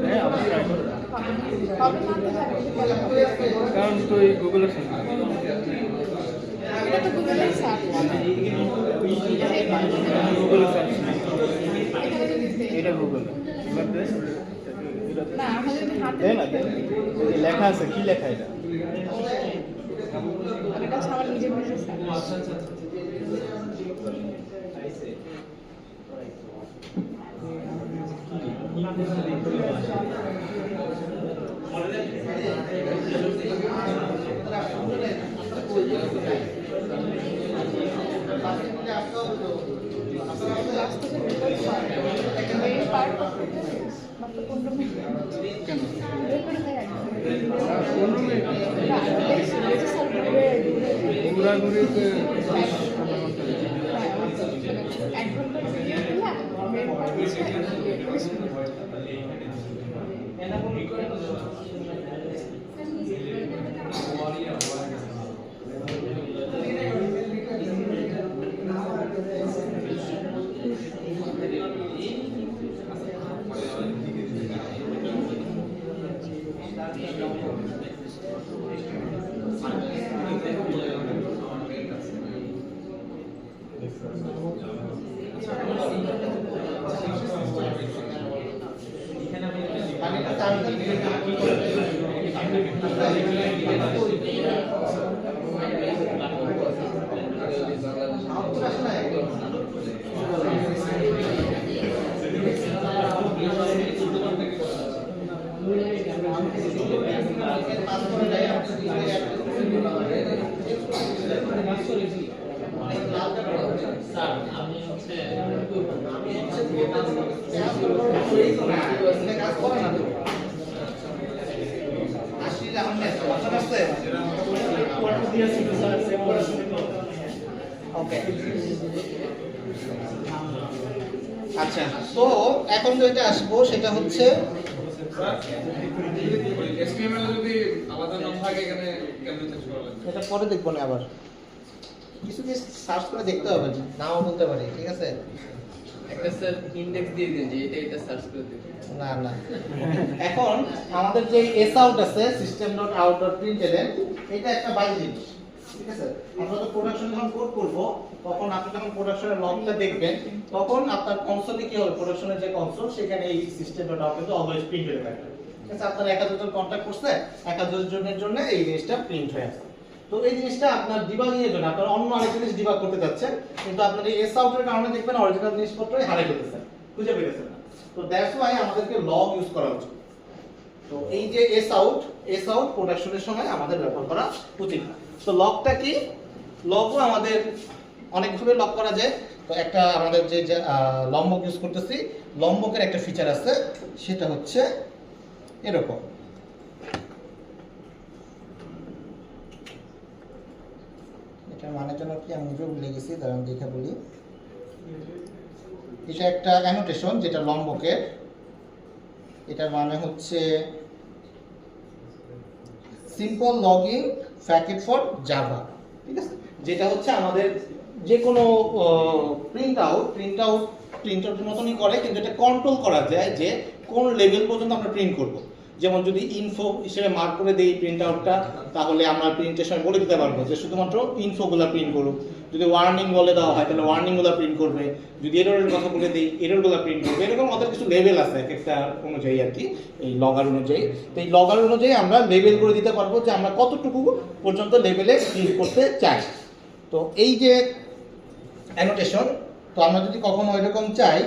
হ্যাঁ আমার try করো। হবে না তো যাবে কারণ তুই গুগলের সাথে এটা তো গুগলের সার্চ গুগলের সার্চ এখানে যদি দিতে এটা গুগল এবার দে না আমরা যদি হাতে দে না দে এই লেখা আছে কি লেখা এটা এটা হচ্ছে আমার নিজের নিজের সার্চ এই পার্ট মাত্র 15 মিনিট কেন বের করে দেয় কোন রুমে ঘোরাঘুরিতে 1 ঘন্টার ভিডিও দিলা বের করছে 20 মিনিট হচ্ছে কাজ করে না তো আসলে আহমেদ কথা আছে ওকে আচ্ছা, তো এখন যেটা আসবো সেটা হচ্ছে HTML এ যদি আলাদা নাম থাকে এখানে কেন চেঞ্জ করা লাগবে? এটা পরে দেখবো না, আবার কিছু কিছু সার্চ করে দেখতে হবে, নাও বলতে পারি, ঠিক আছে? একটা স্যার ইনডেক্স দিয়ে দিন যে এটা সার্চ করে দিন। না না, এখন আমাদের যে এস আউট আছে system.out.println, এটা একটা বাইরে জিনিস, ঠিক আছে? আমরা তো প্রোডাকশন যখন কোড করব তখন আপনি যখন প্রোডাকশনের লগটা দেখবেন তখন আপনার কনসোলে কি হবে, প্রোডাকশনের যে কনসোল সেখানে এই system.out কিন্তু অলওয়েজ প্রিন্ট হয়ে থাকবে, ঠিক আছে? আপনারা একাধিকজন কন্টাক্ট করছে, একাধিকজনের জন্য এই জিনিসটা প্রিন্ট হয়ে আছে। তো এই জিনিসটা আপনার ডিবাগিং এর জন্য আপনারা অন্য আরেক জিনিস ডিবাগ করতে যাচ্ছেন, কিন্তু আপনার এই এস আউটের কারণে দেখবেন অরিজিনাল জিনিসপত্রই হারিয়ে ফেলতেছেন, খুঁজে পেতেছেন না। তো দ্যাটস ওয়াই আমাদেরকে লগ ইউজ করা উচিত। তো এই যে এস আউট প্রোডাকশনের সময় আমাদের ব্যবহার করা উচিত। তো লগটা কি? লগও আমাদের অনেকভাবে লগ করা যায়। তো একটা আমাদের যে লম্বক ইউজ করতেছি, লম্বকের একটা ফিচার আছে, সেটা হচ্ছে এরকম। এটার মানে জন্য কি আমি নিজেও ভুলে গেছি, দাঁড়ান দেখে বলি। এটা একটা অ্যানোটেশন যেটা লম্বকের, এটার মানে হচ্ছে সিম্পল লগিং ফ্যাকেট ফর জাভা, ঠিক আছে? যেটা হচ্ছে আমাদের যে কোনো প্রিন্ট আউটের মতনই করে, কিন্তু এটা কন্ট্রোল করা যায় যে কোন লেভেল পর্যন্ত আমরা প্রিন্ট করব। যেমন যদি ইনফো হিসেবে মার্ক করে দেই প্রিন্ট আউটটা, তাহলে আমরা প্রিন্টের সময় বলে দিতে পারবো যে শুধুমাত্র ইনফোগুলো প্রিন্ট করুক। যদি ওয়ার্নিং বলে দেওয়া হয় তাহলে ওয়ার্নিংগুলো প্রিন্ট করবে, যদি এররের কথা বলে দিই এররগুলো প্রিন্ট করবে। এরকম আমাদের কিছু লেভেল আছে এক একটা অনুযায়ী আর কি, এই লগার অনুযায়ী। তো এই লগার অনুযায়ী আমরা লেভেল করে দিতে পারবো যে আমরা কতটুকু পর্যন্ত লেভেলে প্রিন্ট করতে চাই। তো এই যে অ্যানোটেশন, তো আমরা যদি কখনো এরকম চাই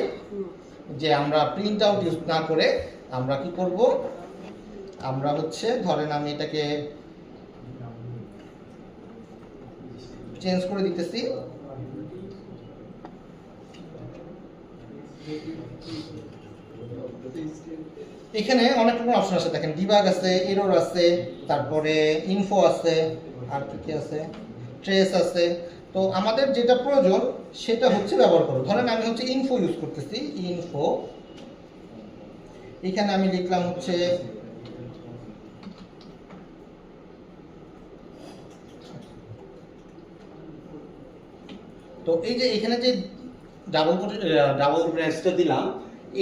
যে আমরা প্রিন্ট আউট ইউজ না করে আমরা কি করব, আমরা হচ্ছে ধরেন আমি এটাকে চেঞ্জ করে দিতেছি। এখানে অনেক রকম অপশন আছে, দেখেন ডিবাগ আছে, এরর আছে, তারপরে ইনফো আছে, আর কি আছে, ট্রেস আছে। তো আমাদের যেটা প্রয়োজন সেটা হচ্ছে ব্যবহার করব। ধরেন আমি হচ্ছে ইনফো ইউজ করতেছি, ইনফো, এখানে আমি লিখলাম হচ্ছে তো এই যে এখানে যে ডাবল ব্র্যাকেটটা দিলাম,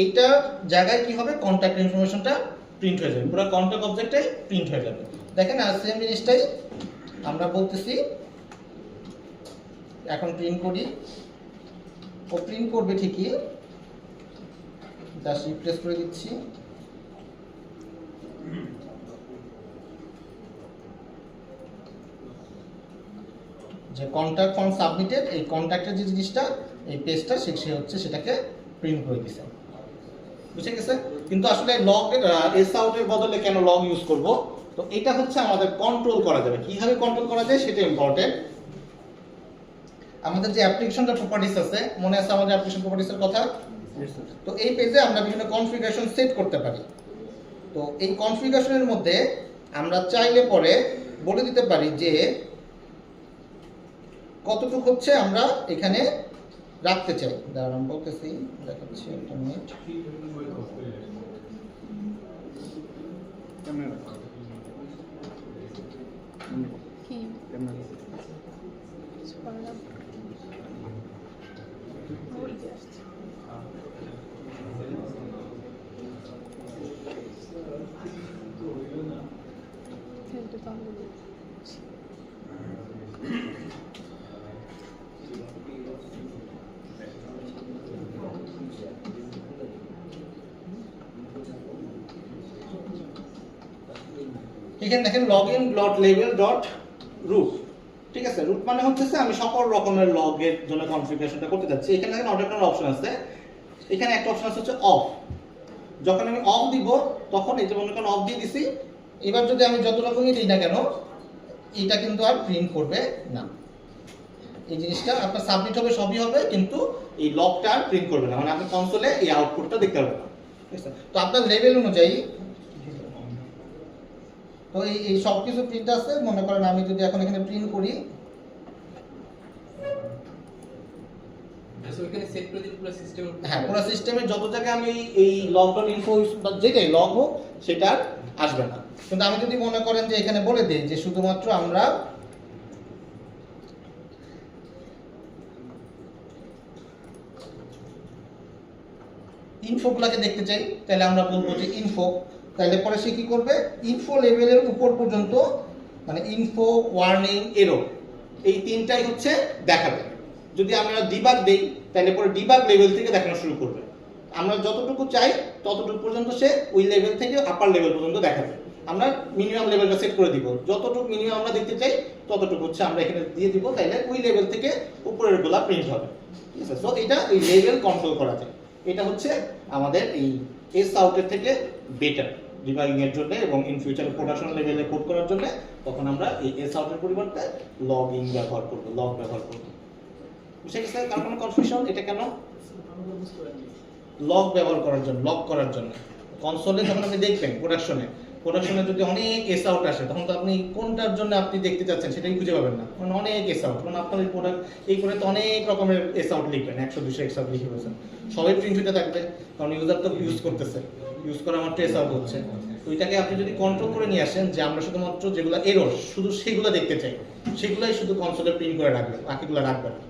এইটার জায়গায় কি হবে, কন্টাক্ট ইনফরমেশনটা প্রিন্ট হয়ে যাবে, পুরো কন্টাক্ট অবজেক্টটাই প্রিন্ট হয়ে যাবে। দেখেন আর সেম জিনিসটাই আমরা বলতেছি, এখন প্রিন্ট করি, ও প্রিন্ট করবে ঠিকই, জাস্ট রিপ্লেস করে দিচ্ছি। যে কন্টাক্ট ফর্ম সাবমিটেড, এই কন্টাক্টের যে জিনিসটা, এই পেজটা সে হচ্ছে সেটাকে প্রিন্ট করে দিছে, বুঝে গেছে? কিন্তু আসলে লগ এস আউটের বদলে কেন লগ ইউজ করব? তো এটা হচ্ছে আমাদের কন্ট্রোল করা যাবে। কিভাবে কন্ট্রোল করা যায় সেটা ইম্পর্টেন্ট। আমাদের যে অ্যাপ্লিকেশনটা প্রপার্টিস আছে, মনে আছে আমাদের অ্যাপ্লিকেশন প্রপার্টিসের কথা? তো এই পেজে আমরা বিভিন্ন কনফিগারেশন সেট করতে পারি। তো এই কনফিগারেশনের মধ্যে আমরা চাইলে পরে বলে দিতে পারি যে কতটুকু হচ্ছে আমরা এখানে রাখতে চাই। দাঁড়ান আমি বলতেছি, দেখাচ্ছি একটা মিনিট। কি সুপারলাম ওই জাস্ট সেটা তো আমি এখানে দেখেন login dot level dot root, ঠিক আছে? রুট মানে হচ্ছে আমি সকল রকমের লগের জন্য কনফিগারেশনটা করতে যাচ্ছি। এখানে দেখেন অনেকগুলো অপশন আছে, এখানে একটা অপশন আছে হচ্ছে অফ। যখন আমি অফ দিব তখন এই যে মনে করেন অফ দিয়ে দিছি, এবার যদি আমি যত রকমই দিই না কেন এটা কিন্তু আর প্রিন্ট করবে না। এই জিনিসটা আপনার সাবমিট হবে, সবই হবে, কিন্তু এই লগটা প্রিন্ট করবে না, মানে আপনি কনসোলে এই আউটপুটটা দেখতে পারবেন না। ঠিক আছে? তো আপনার লেভেল অনুযায়ী তো এই সব কিছু প্রিন্ট আছে। মনে করেন আমি যদি এখন এখানে প্রিন্ট করি, সো এখানে সেট করে দিই পুরো সিস্টেম। হ্যাঁ, পুরো সিস্টেমে যত জায়গায় আমি এই লকডাউন ইনফো যেটাই লগ হোক সেটা আর আসবে না। কিন্তু আমি যদি মনে করেন যে এখানে বলে দিই যে শুধুমাত্র আমরা ইনফোগুলোকে দেখতে চাই, তাহলে আমরা বলবো যে ইনফো। তাহলে পরে সে কি করবে, ইনফো লেভেলের উপর পর্যন্ত, মানে ইনফো, ওয়ার্নিং, এরর, এই তিনটাই হচ্ছে দেখাবে। যদি আমরা ডিবাগ দেই তাহলে পরে ডিবাগ লেভেল থেকে দেখানো শুরু করবে। আমরা যতটুকু চাই ততটুকু পর্যন্ত সে ওই লেভেল থেকে আপার লেভেল পর্যন্ত দেখাবে। আমরা মিনিমাম লেভেলটা সেট করে দিব, যতটুকু মিনিমাম আমরা দেখতে চাই ততটুকু হচ্ছে আমরা এখানে দিয়ে দিব, তাইলে ওই লেভেল থেকে উপরের গুলা প্রিন্ট হবে। ঠিক আছে? সো এটা এই লেভেল কন্ট্রোল করা যায়। এটা হচ্ছে আমাদের এই এস আউটের থেকে বেটার ডিবাগিং এর জন্য এবং ইন ফিউচারে প্রোডাকশন লেভেলে কোড করার জন্য তখন আমরা এই এস আউটের পরিবর্তে লগইন ব্যবহার করব, লগ ব্যবহার করব। বুঝে গেছে? কারণ কোনো কনফিউশন? এটা কেন? লগ ব্যবহার করার জন্য, লগ করার জন্য। কনসোলে যখন আপনি দেখবেন প্রোডাকশনে যদি অনেক এস আউট আসে, তখন তো আপনি কোনটার জন্য আপনি দেখতে চাচ্ছেন সেটাই খুঁজে পাবেন না, কারণ অনেক এস আউট। কারণ আপনার এই প্রোডাক্ট এই করে তো অনেক রকমের এস আউট লিখবেন, 100-200 এস আউট লিখে বলছেন, সবাই প্রিন্ট হতে থাকবে, কারণ ইউজার তো ইউজ করতেছে, ইউজ করা আমার এস আউট হচ্ছে। তো এটাকে আপনি যদি কন্ট্রোল করে নিয়ে আসেন যে আমরা শুধুমাত্র যেগুলো এরর শুধু সেগুলো দেখতে চাই, সেগুলাই শুধু কনসোলে প্রিন্ট করে রাখবে, বাকিগুলো রাখবে না,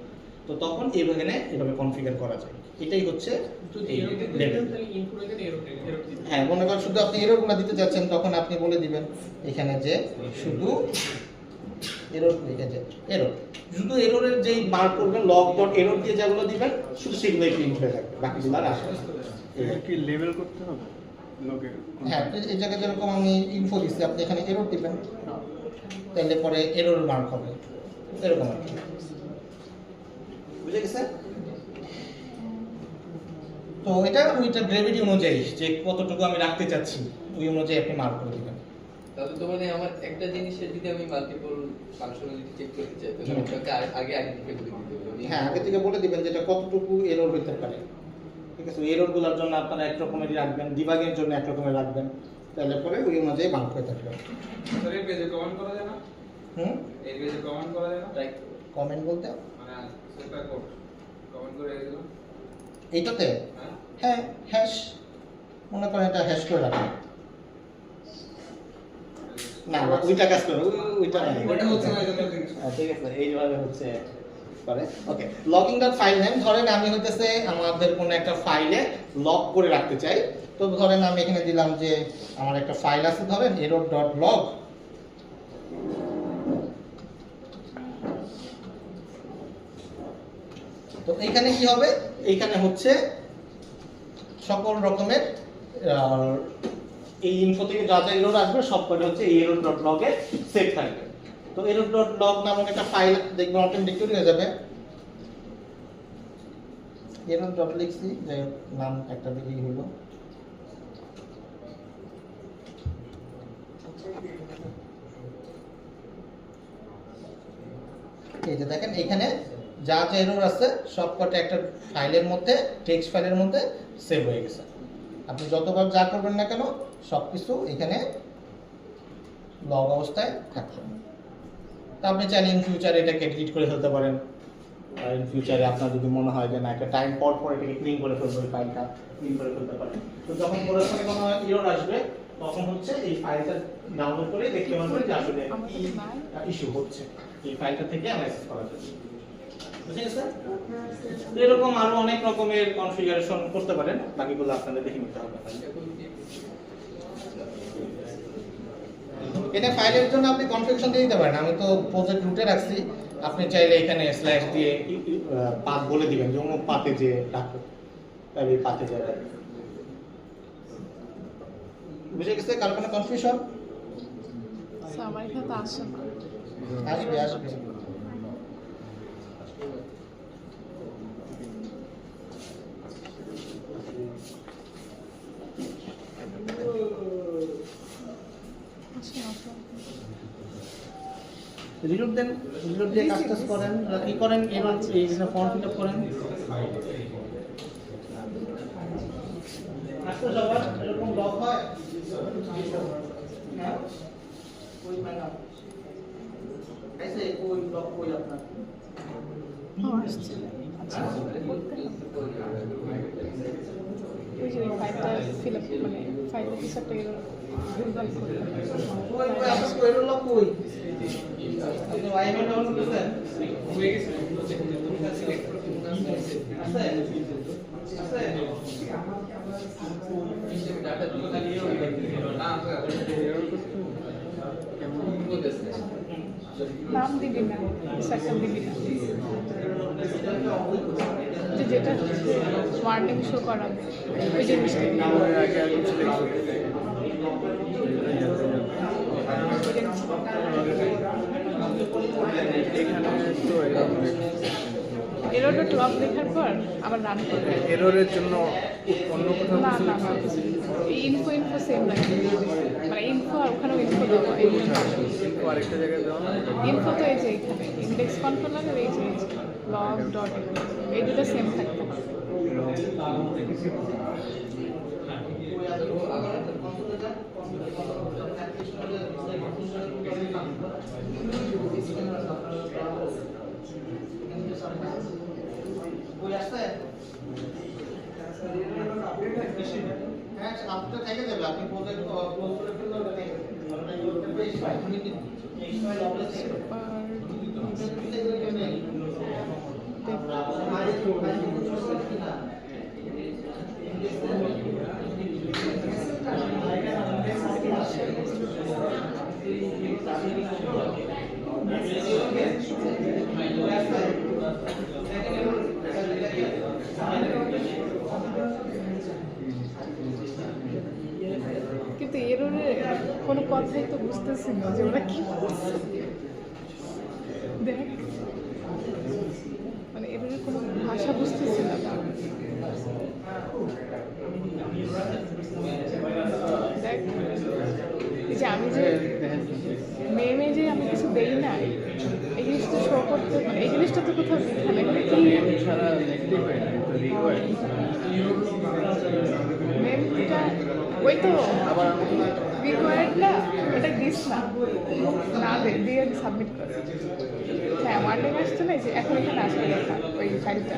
তো তখন এভাবে কনফিগার করা যায়। এটাই হচ্ছে লেভেল। হ্যাঁ, মনে করেন শুধু আপনি এররগুলো দিতে যাচ্ছেন, তখন আপনি বলে দিবেন এখানে যে শুধু এরর লিখে যে এরর, শুধু এররের যেই মার্ক করবেন লগ ডট এরর দিয়ে যেগুলো দিবেন শুধু সেগুলোই প্রিন্ট হয়ে থাকবে, বাকিগুলো আর আসবে না। এটা কি লেভেল করতে হবে লগের? হ্যাঁ, এই জায়গায় যেরকম আমি ইনফো দিচ্ছি, আপনি এখানে এরর দিবেন, তাহলে পরে এরর মার্ক হবে, এরকম আর কি। বুঝে গেছে? তো এটা ওইটা গ্রেভিটি অনুযায়ী যে কতটুকু আমি রাখতে চাচ্ছি ওই অনুযায়ী আপনি মার্ক করে দিবেন। তাহলে তো মানে আমার একটা জিনিসের যদি আমি মাল্টিপল ফাংশনালিটি চেক করতে চাই তাহলে ওটাকে আগে থেকে বলে দিতে হবে। হ্যাঁ, আগে থেকে বলে দিবেন যেটা কতটুকু এরর হতে পারে। ঠিক আছে? এররগুলোর জন্য আপনারা এক রকমেরই রাখবেন, ডিবাগের জন্য এক রকমের রাখবেন, তাহলে পরে ওই অনুযায়ী মার্ক হয়ে থাকবে। স্যার এই পেজে কমেন্ট করা যায় না? এই পেজে কমেন্ট করা যায় না? রাইট। কমেন্ট বলতে মানে সেটা কোড কমেন্ট করে রেখে দিলাম। এইটাতে হ্যাঁ হ্যাঁ হ্যাশ, মনে করেন এটা হ্যাশ করে রাখেন। না না, ওইটা কাজ করে, ওইটা না, ওটা হচ্ছে না, এটা তো জিনিস। ঠিক আছে, এইভাবে হচ্ছে করে। ওকে, লগিং ডট ফাইল নেম, ধরেন আমি হইতেছে আমাদের কোনো একটা ফাইলে লগ করে রাখতে চাই। তো ধরেন আমি এখানে দিলাম যে আমার একটা ফাইল আছে, ধরেন এরর ডট লগ। তো এইখানে কি হবে, এইখানে হচ্ছে সকল রকমের এই ইনফো থেকে যা যা এরর আসবে সবকটা হচ্ছে এই এরর ডট লগ এ সেভ থাকবে। তো এরর ডট লগ নামক একটা ফাইল দেখবেন অটোমেটিক তৈরি হয়ে যাবে। এরর ডট লিখছি, যাই হোক নাম একটা দিলেই হলো। এই যে দেখেন এখানে যা যা এরর আছে সবকটা একটা ফাইলের মধ্যে, টেক্সট ফাইলের মধ্যে সেভ হয়ে গেছে। আপনি যতবার যা করবেন না কেন সবকিছু এখানে লগ অবস্থায় থাকবে। তা আপনি চাইলে ইন ফিউচারে এটাকে ডিলিট করে ফেলতে পারেন, আর ইন ফিউচারে আপনার যদি মনে হয় যে না একটা টাইম পর পর এটাকে ক্লিন করে ফেলবো, ওই ফাইলটা ক্লিন করে ফেলতে পারেন। তো যখন পরে কোনো এরর আসবে তখন হচ্ছে এই ফাইলটা ডাউনলোড করে দেখতে পারবেন যে আসলে কি ইস্যু হচ্ছে, এই ফাইলটা থেকে অ্যানালাইসিস করা যাবে। বুঝে গেছে? তো এরকম আরো অনেক রকমের কনফিগারেশন করতে পারেন, বাকিগুলো আপনাদের দেখে নিতে হবে। এখানে ফাইলের জন্য আপনি কনফিগারেশন দিয়ে দিতে পারেন, আমি তো প্রজেক্ট রুটে রাখছি, আপনি চাইলে এখানে স্ল্যাশ দিয়ে পাথ বলে দিবেন যে অমুক পাথে যে রাখো, তাহলে এই পাথে যায়। বুঝে গেছে? কার কোনো কনফিউশন? আমার এখানে তো আসে না। আসবে আসবে। আসে না তো। রিলোড দেন, রিলোড দিয়ে কাজ টাজ করেন, কি করেন এবার এই ফর্ম ফিল আপ করেন। আজকে সবার এরকম লক হয় হ্যাঁ ওই ম্যাডাম ऐसे कोई लॉक कोई अपना আসছে আচ্ছা করতে হবে। ওই যে ফাইলটা ফিল আপ মানে ফাইলের কিছু একটা ভুলভাল করে कोई आपको कोई लॉक कोई আপনি ওয়াইফাই ডাউন করতেছেন হয়ে গেছে আছে আছে ডাটা দিয়ে না নাম দিবি না সেকশন দিবি না যে যেটা ওয়ার্নিং শো করাবে ওই জিনিসটা দিবি। ওই আগে আর কিছু লিখবো। এখানে তো এরকম এরোটা টপ লেখার পর আবার রান করবে। এররের জন্য অন্য কোথাও না কিছু না না ইনফো সেম লাগে মানে ইনফো আর ওখানেও ইনফো দেবো কিন্তু আরেকটা জায়গায় দেওয়া না ইনফো তো এই যে এখানে ইন্ডেক্স কন্ট্রোলার এই যে লগ ডট এই দুটো সেম থাকতে হবে। कोई আসছে হ্যাঁ আপনি থেকে যাবে আপনি প্রজেক্ট ক্লোজ করে ফেললে ওটা থেকে যাবে মানে ইউরোপে বেশ এখনই কি এই সময় লবলে থেকে কিন্তু এরোরে কোনো কথাই তো বুঝতেছি না যে ওরা কি বলছে। দেখ মানে এরোরে কোনো ভাষা বুঝতেছি না। দেখ এই যে আমি যে মেয়ে যে আমি কিছু দেই না এই জিনিসটা শো করতে এই জিনিসটা তো কোথাও লেখা নেই কি ছাড়া দেখতেই পাই না তো রিকোয়ার্ড মেমটা ওই তো আবার রিকোয়ার্ড না এটা দিস না না দিয়ে সাবমিট কর। হ্যাঁ ওয়ার্নিং আসছে না এই যে এখন এখানে আসবে লেখা ওই ফাইলটা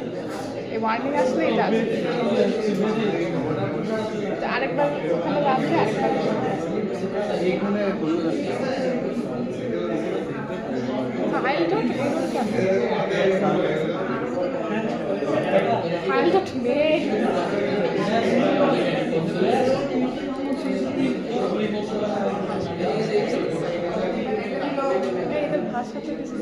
এই ওয়ার্নিং আসলে এটা আসবে আরেকবার ওখানে রাখবে আরেকবার এইখানে হলুদ আছে ফাইল ডট ফাইল ডট মে এদের ভাষা তো কিছু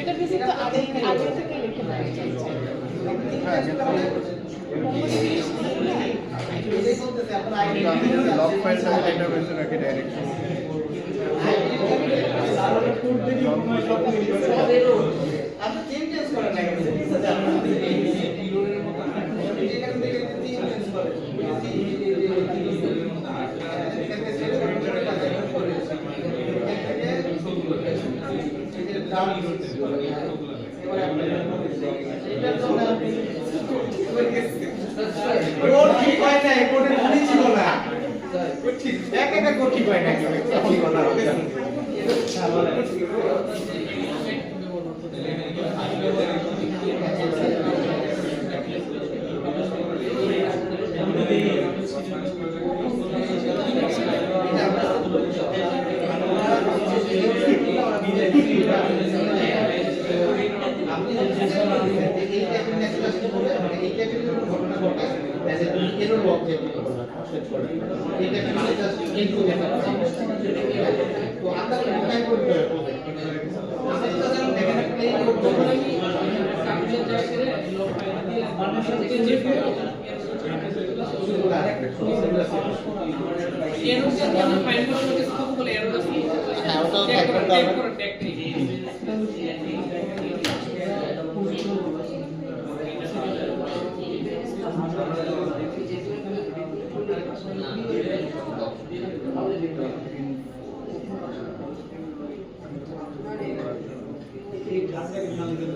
এটা বেশি তো আগে থেকে লিখে দেওয়া লগ ফাইলটা ডেটাবেসে রাখি ডাইরেক্ট আপনি চেঞ্জ করেন না কেন এখান থেকে চেঞ্জ করেন ডাউন এই কোডে মনে ছিল না একটা কোড ঠিক হয় নাকি এখন কথা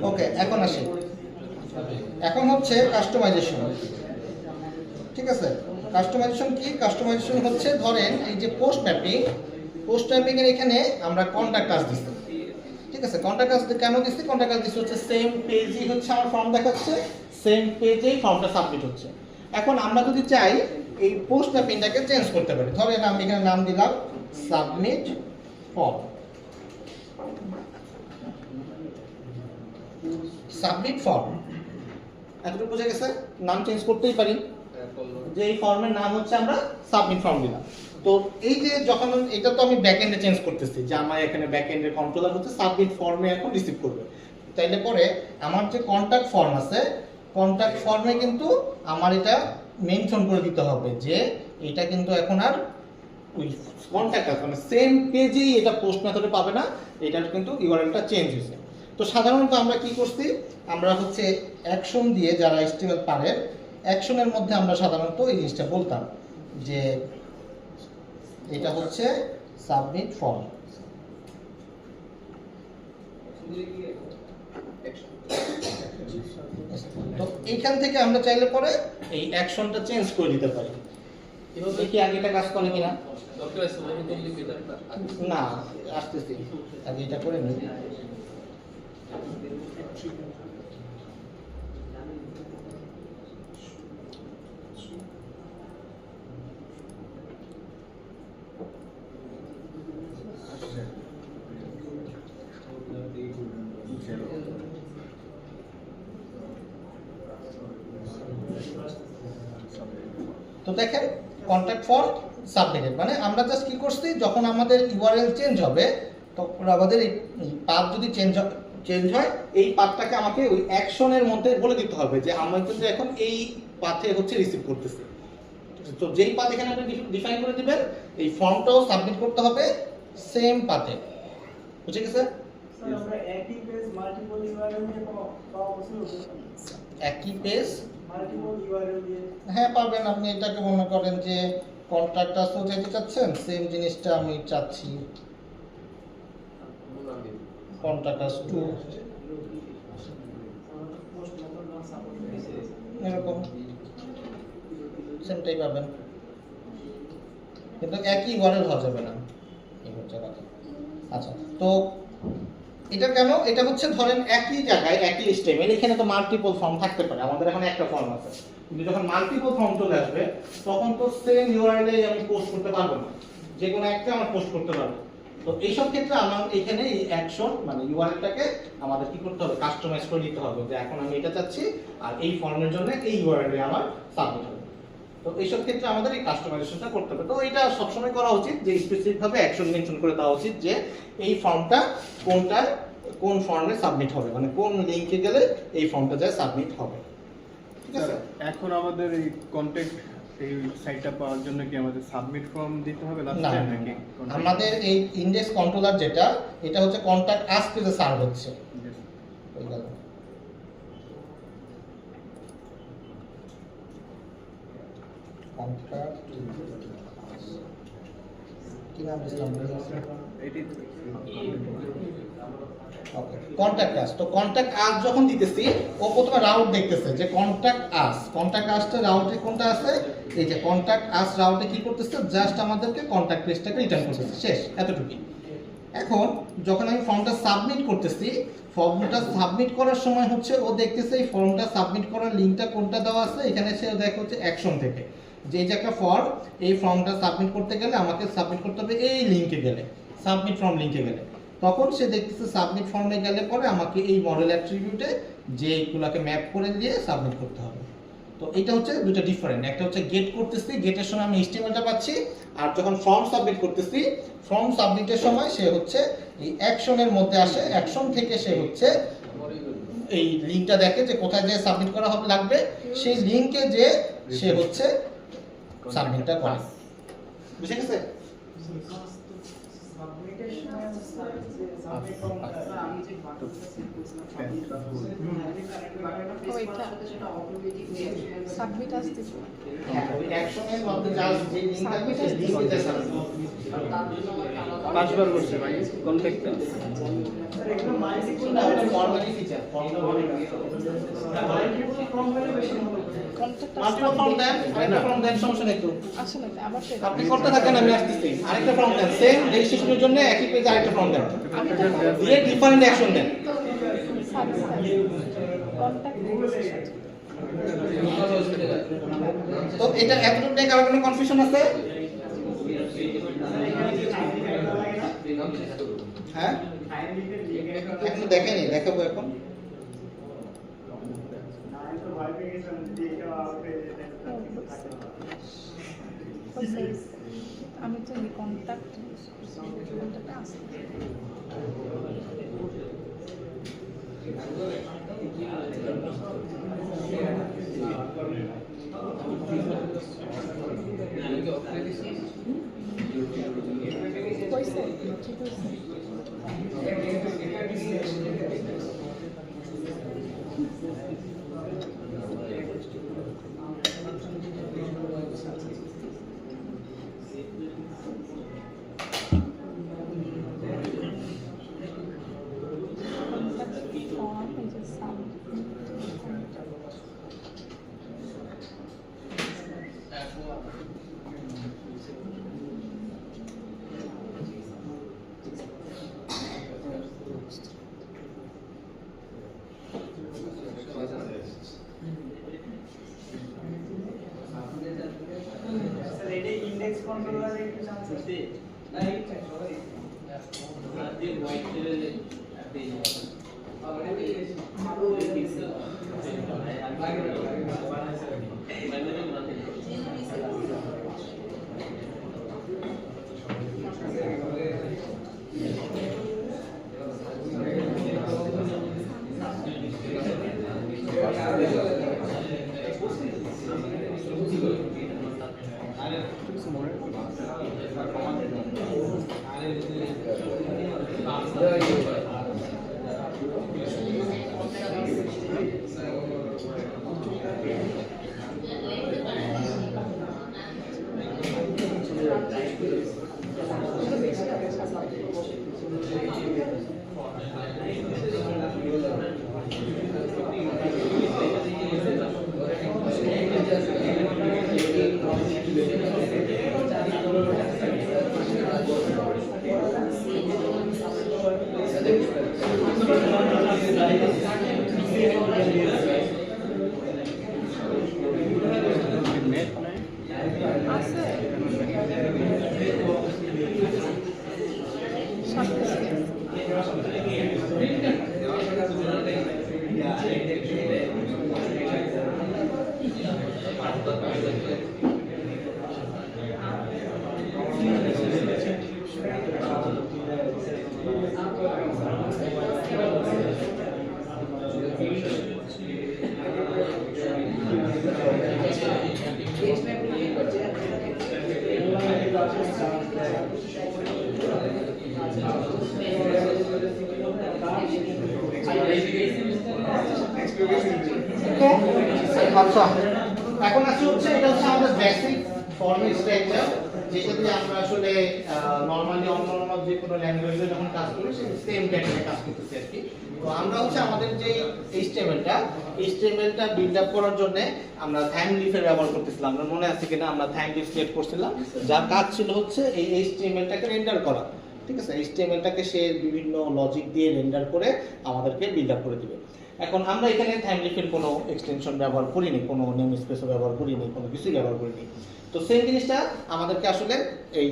ওকে, এখন আসি। এখন হচ্ছে কাস্টমাইজেশন। ঠিক আছে, কাস্টমাইজেশন কি? কাস্টমাইজেশন হচ্ছে ধরেন এই যে পোস্ট ম্যাপিং এর এখানে আমরা কন্টাক্ট আস দিচ্ছি। ঠিক আছে, কন্টাক্ট আস কেন দিচ্ছি? কন্টাক্ট আস দিচ্ছি হচ্ছে সেম পেজেই হচ্ছে আমার ফর্ম দেখাচ্ছে, সেম পেজেই ফর্মটা সাবমিট হচ্ছে। এখন আমরা যদি চাই এই পোস্ট ম্যাপিংটাকে চেঞ্জ করতে পারি, ধরেন আমি এখানে নাম দিলাম সাবমিট ফর্ম। সাবমিট ফর্ম এতটুকু বুঝে গেছে? নাম চেঞ্জ করতেই পারি, যে এই ফর্মের নাম হচ্ছে আমরা সাবমিট ফর্ম দিলাম। তো এই যে যখন এটা তো আমি ব্যাকএন্ডে চেঞ্জ করতেছি, যে আমার এখানে ব্যাকএন্ডের কন্ট্রোলার হচ্ছে সাবমিট ফর্মে এখন রিসিভ করবে। তাইলে পরে আমার যে কন্টাক্ট ফর্ম আছে, কন্টাক্ট ফর্মে কিন্তু আমার এটা মেনশন করে দিতে হবে যে এটা কিন্তু এখন আর ওই কন্টাক্ট আছে, মানে সেম পেজেই এটা পোস্ট মেথডে পাবে না, এটার কিন্তু ইউআরএলটা চেঞ্জ হয়েছে। তো সাধারণত আমরা কি করছি, আমরা হচ্ছে অ্যাকশন দিয়ে, যারা HTML পারে, অ্যাকশনের মধ্যে আমরা সাধারণত এই জিনিসটা বলতাম যে এটা হচ্ছে সাবমিট ফর্ম। তো এইখান থেকে আমরা চাইলে পরে এই অ্যাকশনটা চেঞ্জ করে দিতে পারি। দেখি আগে এটা কাজ করে কিনা। না, আসতেছি, আগে এটা করে নিই। তো দেখেন কন্টাক্ট ফর্ম সাবমিটেড, মানে আমরা জাস্ট কি করছি, যখন আমাদের ইউআরএল চেঞ্জ হবে তখন আমাদের এই পাথ যদি চেঞ্জ হয়, এই পাথটাকে আমাকে ওই অ্যাকশনের মধ্যে বলে দিতে হবে যে আমরা কিন্তু এখন এই পাথে হচ্ছে রিসিভ করতেছি। তো যেই পাথ এখানে আপনি ডিফাইন করে দিবেন, এই ফর্মটাও সাবমিট করতে হবে সেম পাথে। বুঝে গেছে? স্যার আমরা একই পেজ মাল্টিপল ইউআরএল দিয়ে পাওয়া পসিবল? একই পেজ মাল্টিপল ইউআরএল দিয়ে হ্যাঁ পাবেন। আপনি এটাকে মনে করেন যে কন্ট্রাক্ট আসও যেতে চাচ্ছেন, সেম জিনিসটা আমি চাচ্ছি কন্ট্রাক্ট আস 2, এরকম সেমটাই পাবেন, কিন্তু একই ওয়ার্ডের হওয়া যাবে না, এই হচ্ছে কথা। আচ্ছা, তো এটা কেন? এটা হচ্ছে ধরেন একই জায়গায় একই স্টেমের, এখানে তো মাল্টিপল ফর্ম থাকতে পারে, আমাদের এখন একটা ফর্ম আছে, কিন্তু যখন মাল্টিপল ফর্ম চলে আসবে তখন তো সেম ইউআরএল এ আমি পোস্ট করতে পারবো না, যে কোনো একটা আমার পোস্ট করতে পারবো। তো এইসব ক্ষেত্রে আমার এখানে এই অ্যাকশন মানে ইউআরএলটাকে আমাদের কি করতে হবে, কাস্টমাইজ করে দিতে হবে, যে এখন আমি এটা চাচ্ছি আর এই ফর্মের জন্য এই ইউআরএল এ আমার সাবমিট হবে। তো এইসব ক্ষেত্রে আমাদের এই কাস্টমাইজেশনটা করতে হবে। তো এটা সবসময় করা উচিত যে স্পেসিফিক ভাবে অ্যাকশন মেনশন করে দেওয়া উচিত যে এই ফর্মটা কোন ফর্মে সাবমিট হবে, মানে কোন লিংকে গেলে এই ফর্মটা যায় সাবমিট হবে। ঠিক আছে, এখন আমাদের এই কন্টাক্ট এই সাইটটা পাওয়ার জন্য কি আমাদের সাবমিট ফর্ম দিতে হবে লাস্টে নাকি? আমাদের এই ইন্ডেক্স কন্ট্রোলার যেটা, এটা হচ্ছে কন্টাক্ট আস পেজে সার্ভ হচ্ছে। হয়ে গেল। কন্টাক্ট কি নাম দিলাম? কন্টাক্ট আস। তো কন্টাক্ট আস যখন দিতেছি, ও প্রথমে রাউট দেখতেছে যে কন্টাক্ট আসটা রাউটে কোনটা আছে, এই যে কন্টাক্ট আস রাউটে কি করতেছে, জাস্ট আমাদেরকে কন্টাক্ট পেজটাকে রিটার্ন করতেছে, শেষ, এতটুকুই। এখন যখন আমি ফর্মটা সাবমিট করতেছি, ফর্মটা সাবমিট করার সময় হচ্ছে ও দেখতেছে এই ফর্মটা সাবমিট করার লিঙ্কটা কোনটা দেওয়া আছে, এখানে সে দেখে হচ্ছে অ্যাকশন থেকে, যে এই যে একটা ফর্ম, এই ফর্মটা সাবমিট করতে গেলে আমাকে সাবমিট করতে হবে এই লিঙ্কে গেলে, সাবমিট ফর্ম লিঙ্কে গেলে। তখন সে দেখতেছে সাবমিট ফর্মে গেলে পরে আমাকে এই মডেল অ্যাট্রিবিউটে যে এইগুলোকে ম্যাপ করে দিয়ে সাবমিট করতে হবে। তো এটা হচ্ছে দুটো ডিফারেন্ট, একটা হচ্ছে গেট করতেছি, গেটের সময় আমি HTML-টা পাচ্ছি, আর যখন ফর্ম সাবমিট করতেছি, ফর্ম সাবমিটের সময় সে হচ্ছে এই অ্যাকশনের মধ্যে আসে, অ্যাকশন থেকে সে হচ্ছে এই লিঙ্কটা দেখে যে কোথায় যে সাবমিট করা হবে লাগবে, সেই লিঙ্কে যে সে হচ্ছে সাবমিটটা করে। বুঝে গেছে? সাবমিট আসতে হ্যাঁ, ওই অ্যাকশনের মধ্যে জাস্ট যে লিঙ্কটা আছে সেই লিঙ্কে সাবমিট। 5 বার করছে ভাই কন্ট্যাক্টটা। ফর্মালি ফিচার, কন্ট্যাক্ট ফর্ম দেন, আরেকটা ফর্ম দেন, সমস্যা নেই তো। আসলে আবার আপনি করতে থাকেন, আমি আসতেছি। আরেকটা ফর্ম দেন, সেম রেজিস্ট্রেশনের জন্য একই পেজে আরেকটা ফর্ম দেন, দিয়ে ডিফারেন্ট অ্যাকশন দেন। তো এটা এতটুকু নিয়ে কারো কোনো কনফিউশন আছে? হ্যাঁ, এখন দেখেনি, দেখাবো এখন। আমি তো কন্ট্যাক্ট আসতে কইছে ঠিক আছে। স্যার এটা ইন্ডেক্স কন্ট্রোলারে একটু চান্স আছে না? আচ্ছা, এখন আসছে হচ্ছে এটা হচ্ছে আমাদের বেসিক ফর্মের স্ট্রাকচার, যেটাতে আমরা আসলে নরমালি অন্য যে কোনো ল্যাঙ্গুয়েজে যখন কাজ করি সেই সেম প্যাটার্নে কাজ করতেছি আর কি। তো আমরা হচ্ছে আমাদের যে HTML-টা বিল্ড আপ করার জন্য আমরা থ্যাম লিফের ব্যবহার করতেছিলাম। আমরা মনে আছে কিনা আমরা থ্যাম লিফ সিলেক্ট করছিলাম, যার কাজ ছিল হচ্ছে এই HTML-টাকে রেন্ডার করা। ঠিক আছে, HTML-টাকে সে বিভিন্ন লজিক দিয়ে রেন্ডার করে আমাদেরকে বিল্ড আপ করে দিবে। এখন আমরা এখানে থ্যাম লিফের কোনো এক্সটেনশন ব্যবহার করিনি, কোনো নেম স্পেসও ব্যবহার করিনি, কোনো কিছুই ব্যবহার করিনি। তো সেই জিনিসটা আমাদেরকে আসলে এই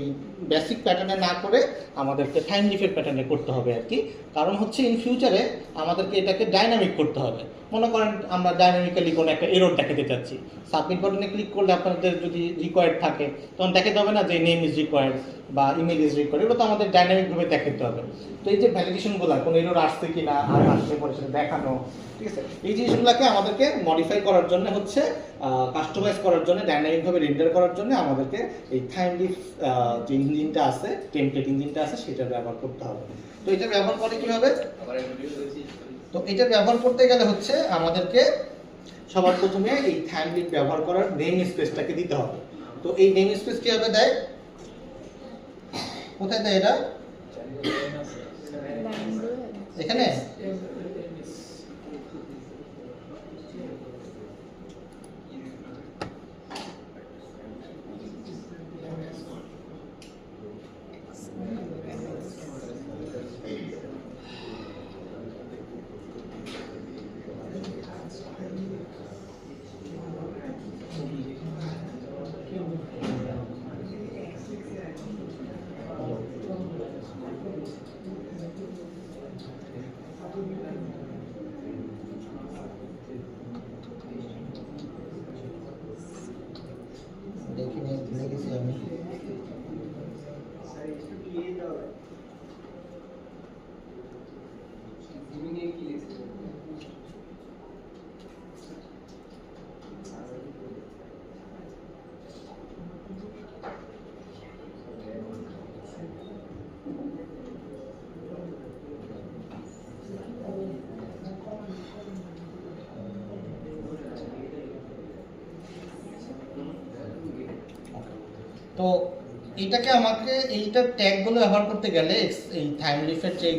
বেসিক প্যাটার্নে না করে আমাদেরকে থ্যাম লিফের প্যাটার্নে করতে হবে আর কি। কারণ হচ্ছে ইন ফিউচারে আমাদেরকে এটাকে ডাইনামিক করতে হবে। মনে করেন আমরা ডাইনামিক্যালি কোনো একটা এরর দেখাতে চাচ্ছি, সাবমিট বাটনে ক্লিক করলে আপনাদের যদি রিকোয়ার্ড থাকে তখন দেখাতে হবে না যে নেম ইজ রিকোয়ার্ড বা ইমেজ ইজ রিকোয়ার্ড, এগুলো তো আমাদের ডাইনামিকভাবে দেখাতে হবে। তো এই যে ভ্যালিডেশনগুলো, কোনো এরর আসছে কি না, আর আসলে পরে সেটা দেখানো, ঠিক আছে, এই জিনিসগুলোকে আমাদেরকে মডিফাই করার জন্য হচ্ছে কাস্টমাইজ করার জন্য, ডাইনামিকভাবে রেন্ডার করার জন্য আমাদেরকে এই থ্যাম লিফ যে ইঞ্জিনটা আছে, টেমপ্লেট ইঞ্জিনটা আছে, সেটা ব্যবহার করতে হবে। তো এটা ব্যবহার করে কি হবে, তো এটা ব্যবহার করতে গেলে হচ্ছে আমাদেরকে সবার প্রথমে এই থ্যাম লিফ ব্যবহার করার নেম স্পেসটাকে দিতে হবে। তো এই নেম স্পেস কিভাবে দেয়, কোথায় দেয় এটা, এখানে। দেখেছি আমি। তো এটাকে আমাকে এইটার ট্যাগগুলো ব্যবহার করতে গেলে এই থ্যাম লিফের যে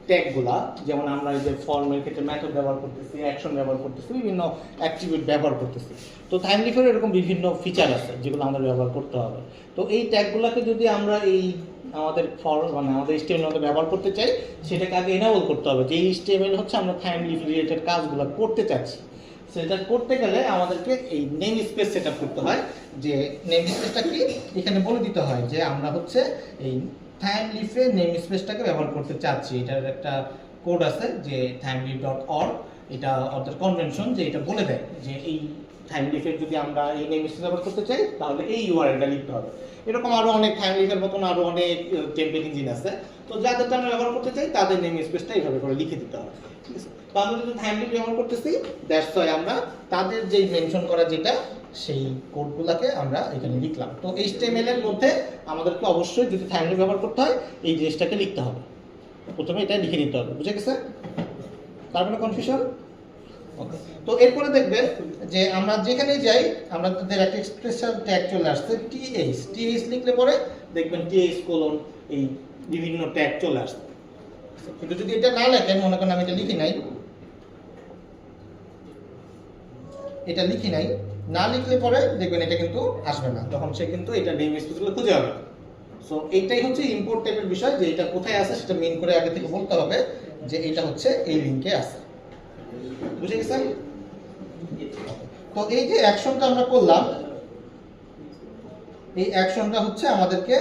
ট্যাগগুলা, যেমন আমরা এই যে ফর্মের ক্ষেত্রে মেথড ব্যবহার করতেছি, অ্যাকশন ব্যবহার করতেছি, বিভিন্ন অ্যাট্রিবিউট ব্যবহার করতেছি। তো থ্যাম লিফের এরকম বিভিন্ন ফিচার আছে যেগুলো আমাদের ব্যবহার করতে হবে। তো এই ট্যাগগুলোকে যদি আমরা এই আমাদের মানে আমাদের HTML মধ্যে ব্যবহার করতে চাই, সেটাকে আগে এনেবল করতে হবে। যে HTML হচ্ছে আমরা থ্যাম লিফ রিলেটেড কাজগুলো করতে চাচ্ছি, সেটা করতে গেলে আমাদেরকে এই নেম স্পেস সেট আপ করতে হয়। যে নেম স্পেসটা কি এখানে বলে দিতে হয় যে আমরা হচ্ছে এই থ্যাম লিফে নেম স্পেসটাকে ব্যবহার করতে চাচ্ছি। এটার একটা কোড আছে যে thameleaf.org, এটা ওদের কনভেনশন, যে এটা বলে দেয় যে এই থ্যাম লিফের যদি আমরা এই নেম স্পেস ব্যবহার করতে চাই তাহলে এই URL-টা লিখতে হবে। এরকম আরো অনেক থ্যাম লিফের মতন আরো অনেক টেমপ্লেট ইঞ্জিন আছে। তো যাদেরটা আমরা ব্যবহার করতে চাই তাদের নেম স্পেসটা এইভাবে করে লিখে দিতে হবে, ঠিক আছে। তো আমরা যদি থ্যাম লিফ ব্যবহার করতেছি, দ্যাটস ওয়াই আমরা তাদের যেই মেনশন করা যেটা সেই কোডগুলোকে আমরা এখানে লিখলাম। তো HTML এর মধ্যে আমাদেরকে অবশ্যই যদি থ্যাম লিফ ব্যবহার করতে হয় এই জিনিসটাকে লিখতে হবে, প্রথমে এটা লিখে নিতে হবে, বুঝে গেছে? তার মানে কনফিউশন? ওকে। তো এরপরে দেখবেন যে আমরা যেখানে যাই আমরা তাদের একটা স্পেশাল ট্যাগ চলে আসছে TH লিখলে পরে দেখবেন TH কোলন এই বিভিন্ন ট্যাগ চলে আসছে। কিন্তু যদি এটা না লেখেন, মনে করেন আমি এটা লিখি নাই, না লিখলে পরে দেখবেন এটা কিন্তু আসবে না, তখন সে কিন্তু এটা নেম স্পেসগুলো খুঁজে হবে। সো এইটাই হচ্ছে ইম্পোর্ট টাইপের বিষয়, যে এটা কোথায় আছে সেটা মেইন করে আগে থেকে বলতে হবে যে এটা হচ্ছে এই লিংকে আছে, বুঝে গেছেন? তো এই যে অ্যাকশনটা আমরা করলাম, এই অ্যাকশনটা হচ্ছে আমাদেরকে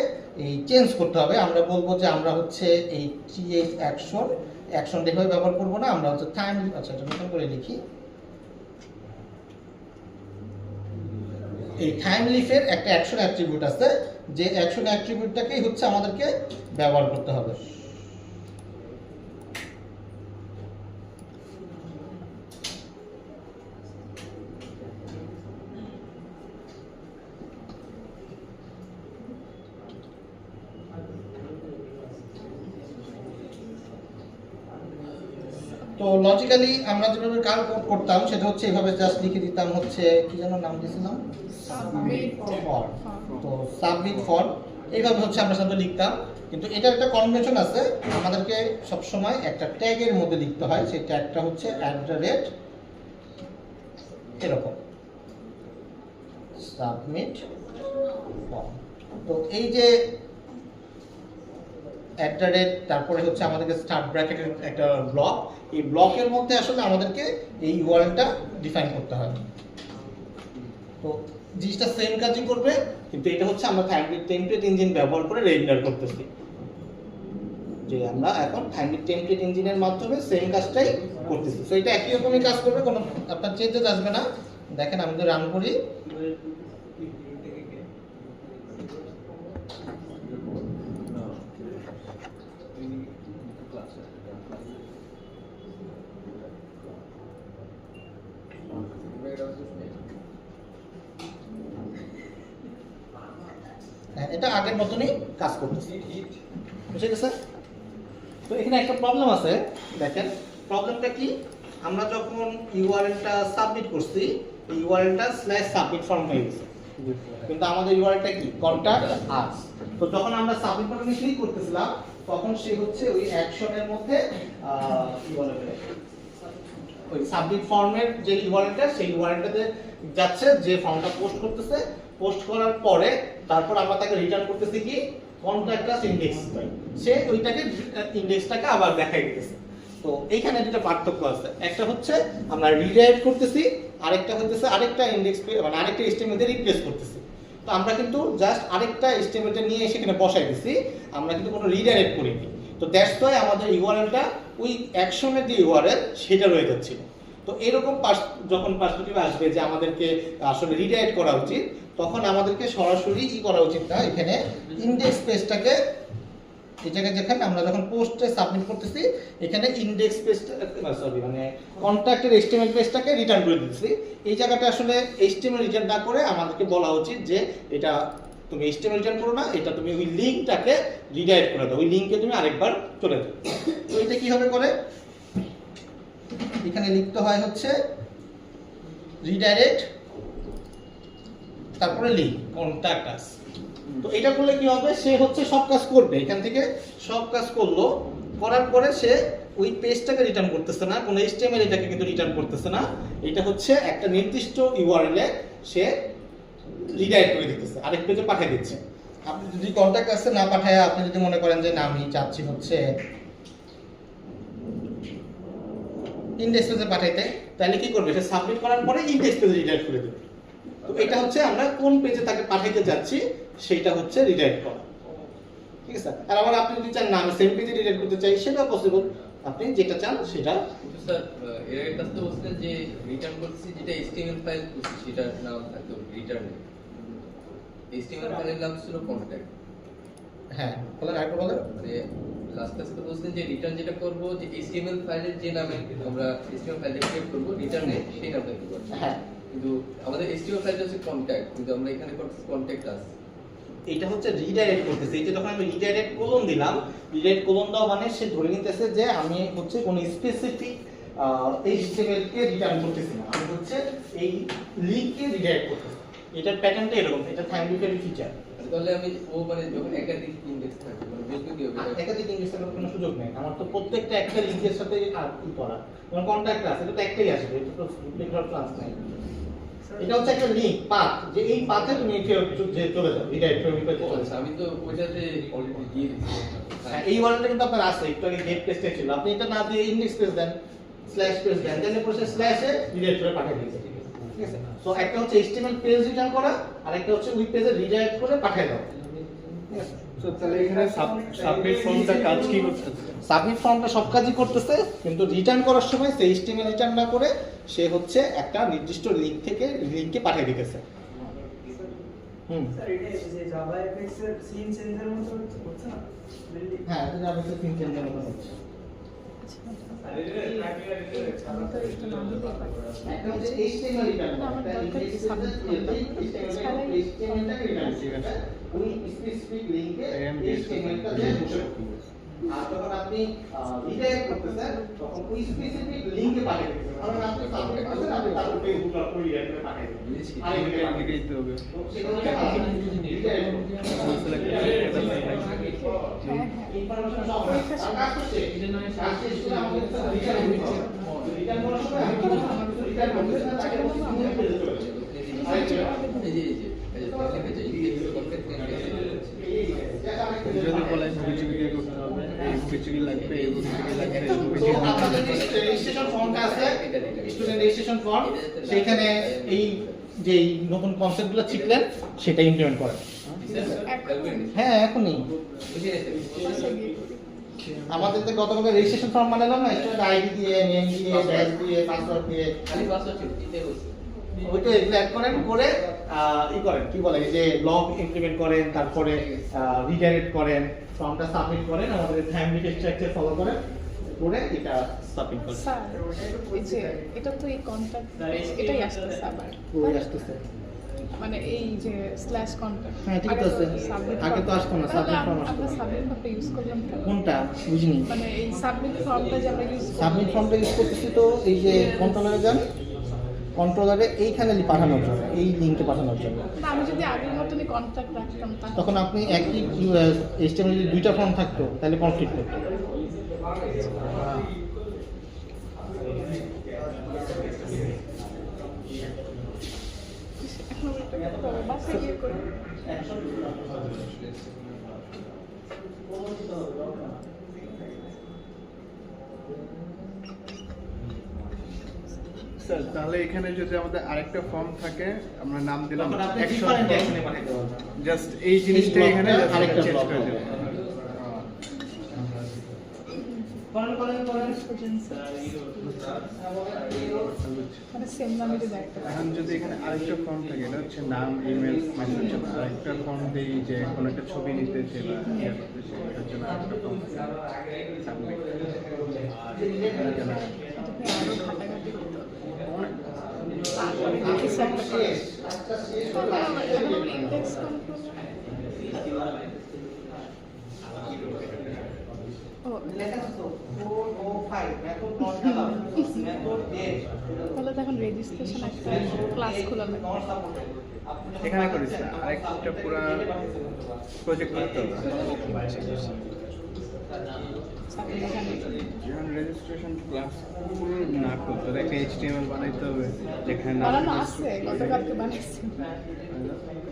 এই চেঞ্জ করতে হবে। আমরা বলবো যে আমরা হচ্ছে এই TH অ্যাকশন এভাবে ব্যবহার করব না, আমরা হচ্ছে থ্যাম, আচ্ছা এটা নতুন করে লিখি। এই থ্যাম লিফের একটা অ্যাকশন অ্যাট্রিবিউট আছে, যে অ্যাকশন অ্যাট্রিবিউটটাকেই হচ্ছে আমাদেরকে ব্যবহার করতে হবে। তো লজিক্যালি আমরা যেভাবে কাজ করতাম সেটা হচ্ছে এভাবে জাস্ট লিখে দিতাম হচ্ছে কি যেন নাম দিয়েছিলাম, সাবমিট ফর। তো সাবমিট ফর এইভাবে হচ্ছে আমরা সাধারণত লিখতাম, কিন্তু এটার একটা কনভেনশন আছে, আমাদেরকে সবসময় একটা ট্যাগের মধ্যে লিখতে হয়। সেই ট্যাগটা হচ্ছে এরকম সাবমিট ফর্ম। তো এই যে তারপরে হচ্ছে আমাদেরকে স্টার্ট ব্র্যাকেটের একটা ব্লক, এই ব্লকের মধ্যে আসলে আমাদেরকে এই ইউআরএলটা ডিফাইন করতে হয়। তো জিনিসটা সেম কাজই করবে, কিন্তু এটা হচ্ছে আমরা টেমপ্লেট ইঞ্জিন ব্যবহার করে রেন্ডার করতেছি। যে আমরা এখন টেমপ্লেট ইঞ্জিনের মাধ্যমে সেম কাজটাই করতেছি। সো এটা একই রকমই কাজ করবে, কোনো আপনার চেঞ্জেস আসবে না। দেখেন আমি যদি রান করি, এটা আগের মতনই কাজ করতেছে, বুঝে গেছে? তো এখানে একটা প্রবলেম আছে, দেখেন প্রবলেমটা কি, আমরা যখন ইউআরএলটা সাবমিট করছি, এই ইউআরএলটা /submit ফর্ম হয়ে গেছে, কিন্তু আমাদের ইউআরএলটা কি কন্টাক্ট আস। তো যখন আমরা সাবমিট বাটনে ক্লিক করতেছিলাম, তখন সে হচ্ছে ওই অ্যাকশনের মধ্যে কি বলে ওই সাবমিট ফর্মের যে ইউআরএলটা, সেই ইউআরএলটাতে যাচ্ছে, যে ফর্মটা পোস্ট করতেছে, পোস্ট করার পরে তারপর আমরা তাকে রিটার্ন করতেছি কি কন্টাক্ট আস ইনডেক্স, সে ওইটাকে ইনডেক্সটাকে আবার দেখাই দিতেছে। তো এইখানে দুটো পার্থক্য আছে, একটা হচ্ছে আমরা রিডাইরেক্ট করতেছি, আরেকটা হচ্ছে আরেকটা ইনডেক্স মানে আরেকটা HTML দিয়ে রিপ্লেস করতেছি। তো আমরা কিন্তু জাস্ট আরেকটা HTML নিয়ে সেখানে বসাই দিছি, আমরা কিন্তু কোনো রিডাইরেক্ট করিনি। তো দ্যাটস ওয়াই আমাদের ইউআরএলটা ওই অ্যাকশনের যে ইউআরএল সেটা রয়ে যাচ্ছিল। তো এরকম যখন পার্সপেক্টিভ আসবে যে আমাদেরকে আসলে রিডাইরেক্ট করা উচিত, তখন আমাদেরকে সরাসরি কি করা উচিত না, এখানে ইনডেক্স পেজটাকে এই জায়গায় যেখানে আমরা যখন পোস্টে সাবমিট করতেছি, এখানে ইনডেক্স পেজটা মানে কন্ট্যাক্টের HTML পেজটাকে রিটার্ন করে দিতেছি। এই জায়গাটা আসলে HTML রিটার্ন না করে আমাদেরকে বলা উচিত যে এটা তুমি HTML রিটার্ন করো না, এটা তুমি ওই লিঙ্কটাকে রিডাইরেক্ট করে দাও, ওই লিঙ্কে তুমি আরেকবার চলে যাও। তো এটা কিভাবে করে, এখানে লিখতে হয় হচ্ছে রিডাইরেক্ট তারপরে লিঙ্ক কন্ট্যাক্ট আস। তো এটা করলে কি হবে, সে হচ্ছে সব কাজ করবে, এখান থেকে সব কাজ করলো, করার পরে সে ওই পেজটাকে রিটার্ন করতেছে না, কোনো HTML এটাকে কিন্তু রিটার্ন করতেছে না, এটা হচ্ছে একটা নির্দিষ্ট ইউআরএল এ সে রিডাইরেক্ট করে দিতেছে, আরেক পেজে পাঠিয়ে দিচ্ছে। আপনি যদি কন্ট্যাক্ট আসে না পাঠায়, আপনি যদি মনে করেন যে না আমি চাচ্ছি হচ্ছে ইনডেক্স পেজে পাঠাইতে, তাহলে কি করবে, সে সাবমিট করার পরে ইনডেক্স পেজে রিডাইরেক্ট করে দেবে। তো এটা হচ্ছে আমরা কোন পেজে তাকে পাঠাইতে যাচ্ছি সেটা হচ্ছে রিডাইরেক্ট করা, ঠিক আছে? আর আবার আপনি যদি চান না আমি সেম পেজে রিডাইরেক্ট করতে চাই, সেটাও পসিবল, আপনি যেটা চান সেটা। কিন্তু স্যার এর একটা তো বলছেন যে রিটার্ন করছি যেটা HTML ফাইল করছি সেটার নাম থাকতো রিটার্ন, HTML ফাইলের নাম ছিল কন্টাক্ট। হ্যাঁ বলেন, আরেকটা বলেন। মানে লাস্ট ক্লাসে বলছেন যে রিটার্ন যেটা করব, যে HTML ফাইলের যে নামে আমরা HTML ফাইল ক্রিয়েট করব রিটার্নে সেই নামটা দিব। হ্যাঁ, কিন্তু আমাদের HTML ফাইলটা হচ্ছে কন্টাক্ট, কিন্তু আমরা এখানে করতেছি কন্টাক্ট আস। এটা হচ্ছে রিডাইরেক্ট করতেছে। এই যে যখন আমি রিডাইরেক্ট কোলন দিলাম, রিডাইরেক্ট কোলন দাও মানে সে ধরে নিতেছে যে আমি হচ্ছে কোন স্পেসিফিক HTML কে রিটার্ন করতেছি না, আমি হচ্ছে এই লিংককে রিডাইরেক্ট করতেছি। এটার প্যাটার্নটা এরকম, এটা থাইমলিফারি ফিচার। তাহলে আমি ও মানে যখন একাধিক ইনডেক্স থাকে মানে বুঝতে কি হবে, একাধিক ইনডেক্সের কোনো সুযোগ নেই, আমার তো প্রত্যেকটা একটা লিংকের সাথে আর কি করা, যেমন কন্টাক্ট আছে, এটা তো একটাই আসবে, এটা তো ডুপ্লিকেট হওয়ার চান্স নাই। এটা হচ্ছে একটা লিংক পাথ, যে এই পাথে তুমি যে চলে যাও, রিডাইরেক্ট করে চলে যাও। আচ্ছা আমি তো ওইটাতে অলরেডি দিয়ে দিয়েছি। হ্যাঁ, এই ওয়ার্ডটা কিন্তু আপনার আছে, একটু আগে গেট পেজটা ছিল, আপনি এটা না দিয়ে ইনডেক্স পেজ দেন, স্ল্যাশ পেজ দেন, দেন পরে স্ল্যাশে রিডাইরেক্ট করে পাঠিয়ে দিয়েছে, ঠিক আছে? সো একটা হচ্ছে HTML পেজ রিটার্ন করা, আর একটা হচ্ছে ওই পেজে রিডাইরেক্ট করে পাঠিয়ে দাও, ঠিক আছে? সো তাহলে এখানে সাবমিট ফর্মটা কাজ কি করছে? সাবমিট ফর্মটা সব কাজই করতেছে, কিন্তু রিটার্ন করার সময় সে HTML রিটার্ন না করে সে হচ্ছে একটা নির্দিষ্ট লিংক থেকে লিংকে পাঠিয়ে দিতেছে। স্যার এটা যে জাভা এফএক্স এর সিন চেঞ্জের মতো হচ্ছে না? হ্যাঁ, এটা জাভা এর সিন চেঞ্জের মতো হচ্ছে। একটা হচ্ছে HTML রিটার্ন, একটা HTML-টাকে রিটার্ন করবে, ওই স্পেসিফিক লিংকে HTML-টা দিয়ে বসে। আর যখন আপনি রিডাইরেক্ট করতেছেন, তখন ওই স্পেসিফিক লিংকে পাঠিয়ে দিবেন, কারণ আপনি সাবমিট করছেন, আপনি তার উপরে গুগল করে রিডাইরেক্ট করে পাঠিয়ে দিবেন। আগে দিতে হবে। তো সেটা হচ্ছে রিডাইরেক্ট। হ্যাঁ। ইনফরমেশন সব আছে। আর কাজ করছে কাজ শেষ করে আমাদের কাছে রিটার্ন দিচ্ছে রিটার্ন করার সময় আমি কি করব রিটার্ন করতে না তাকে বলছি আমি ফেলে চলে যাচ্ছি যদি বলে বিজিবি করতে হবে বিজিবি লাগবে আপনাদের যে রেজিস্ট্রেশন ফর্মটা আছে স্টুডেন্ট রেজিস্ট্রেশন ফর্ম সেখানে এই যে নতুন কনসেপ্টগুলো শিখলেন সেটা ইমপ্লিমেন্ট করেন। হ্যাঁ এখনই আমাদের তো গতকাল রেজিস্ট্রেশন ফর্ম বানালাম না স্টুডেন্ট আইডি দিয়ে নেম দিয়ে ব্যাচ দিয়ে পাসওয়ার্ড দিয়ে খালি পাসওয়ার্ড দিতে হচ্ছে ওইটা অ্যাড করেন করে ই করেন কি বলে এই যে লগ ইমপ্লিমেন্ট করেন তারপরে রিডাইরেক্ট করেন ফর্মটা সাবমিট করেন আমাদের ফ্যামিলি স্ট্রাকচার ফলো করেন করে এটা সাবমিট করেন। স্যার এই যে এটা তো এই কন্ট্যাক্ট এটাই আসতেছে আবার পুরো আসতেছে মানে এই যে স্ল্যাশ কন্ট্যাক্ট হ্যাঁ ঠিক আছে আগে তো আসতো না সাবমিট ফর্ম আসতো আমরা সাবমিট ফর্মটা ইউজ করলাম কেন? কোনটা বুঝিনি মানে এই সাবমিট ফর্মটা যে আমরা ইউজ সাবমিট ফর্মটা ইউজ করতেছি তো এই যে কন্ট্রোলারে যান কন্ট্রোলারে এইখানে পাঠানোর জন্য এই লিংকে পাঠানোর জন্য না আমি যদি আগের মতনই কন্ট্যাক্ট রাখতাম তাহলে তখন আপনি একই HTML যদি দুইটা ফর্ম থাকতো তাহলে কমপ্লিট করতো এখন ওইটা করতে হবে বাসায় গিয়ে করি স্যার তাহলে এখানে যদি আমাদের আরেকটা ফর্ম থাকে আমরা নাম দিলাম তখন আপনি অ্যাকশন ডিফারেন্ট অ্যাকশনে পাঠাতে পারবেন জাস্ট এই জিনিসটা এখানে আরেকটা চেঞ্জ block করে হবে। দেব করেন মানে সেম নামে যদি একটা এখন যদি এখানে আরেকটা ফর্ম থাকে এটা হচ্ছে নাম ইমেল মেসেজ আরেকটা ফর্ম দিই যে কোনো একটা ছবি নিতেছে বা ইয়ে করতেছে এটার জন্য আরেকটা ফর্ম সাবমিট আরো ঘাটাঘাটি করতে হবে তারপরে দেখি সেটটা করে ইন্ডেক্স কন্ট্রোল ও তাহলে তো এখন রেজিস্ট্রেশন একটা ক্লাস খোলা লাগবে এখানে করিস না আরেকটা পুরো প্রজেক্ট করতে হবে যখন রেজিস্ট্রেশন ক্লাস পুরো না করতে হবে একটা HTML বানাইতে হবে যেখানে নাম বানানো আছে গতকালকে বানাইছি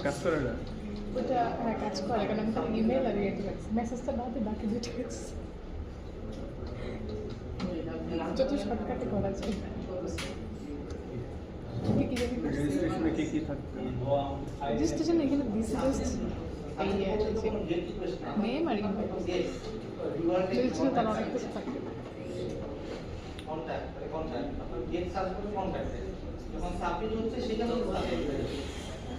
কাজ করে না ওটা হ্যাঁ কাজ করে কারণ আমি খালি ইমেল আর ইয়ে দিয়েছি মেসেজটা বাদে বাকি দুটো আছে যত শর্টকাটে করা যায় কি জানি রেজিস্ট্রেশনে কি থাকবে রেজিস্ট্রেশন এখানে দিছি জাস্ট এই নেম আর ইমেল রেজিস্ট্রেশন তার অনেক কিছু থাকে যখন সাবমিট হচ্ছে সেখানে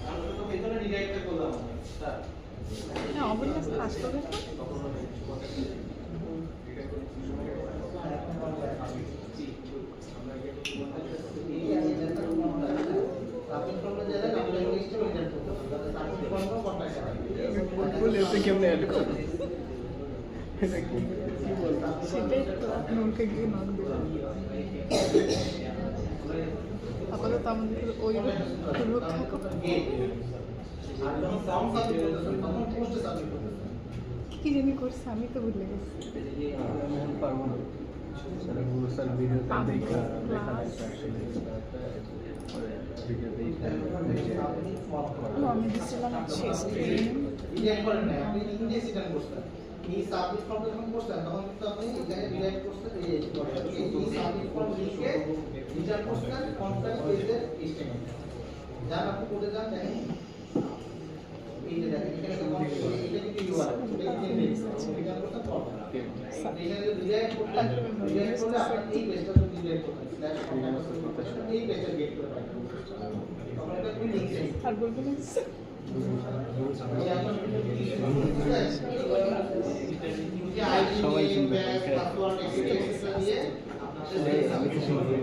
আমরা তো ভেতরে রিডাইরেক্ট করলাম স্যার হ্যাঁ অবশ্যই আসতে হবে বলে এতে কি আমরা অ্যাড করব এটা কি সেটাই তো আপনি ওকে গিয়ে নক দেবেন আপাতত আমাদের ওই রক্ষা করতে কি জানি করছে আমি তো ভুলে গেছি আমি পারবো না স্যার গুলো স্যার ভিডিওটা দেখা দেখা ভিডিও দেখা আমি দিছিলাম হচ্ছে স্ক্রিন রিডাইরেক্ট করেন না আপনি ইংলিশ রিটার্ন করছেন এই সাবমিট ফর্মটা যখন করছেন তখন কিন্তু আপনি এখানে রিডাইরেক্ট করছেন এই সাবমিট ফর্ম লিখে রিটার্ন করছেন কন্ট্রাক্ট পেজের HTML যান আপনি কোডে যান দেখেন এই যে দেখেন এখানে তো এটা কিন্তু ইউআরএল এটা কিন্তু রিটার্ন করতে ফর্ম এখানে রিডাইরেক্ট করতে রিডাইরেক্ট করলে আপনি এই পেজটা যদি রিডাইরেক্ট করতে স্ল্যাশ কন্ট্রাক্ট এই পেজটা গেট করে পাবেন তখন এটা তুমি লিখে আর বলবেন সবাই শুনবে আমি তো শুনবো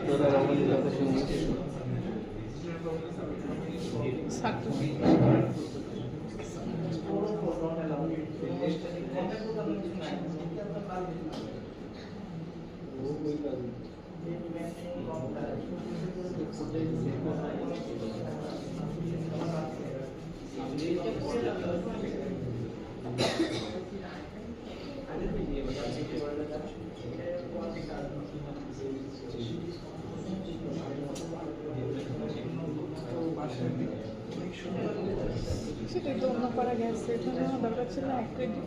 তোরা আমাদের কথা শুনবি ছাত্র সেটাই তো অন্য করা গেছে, এখানে আমার দরকার ছিল 1 ক্রেডিট,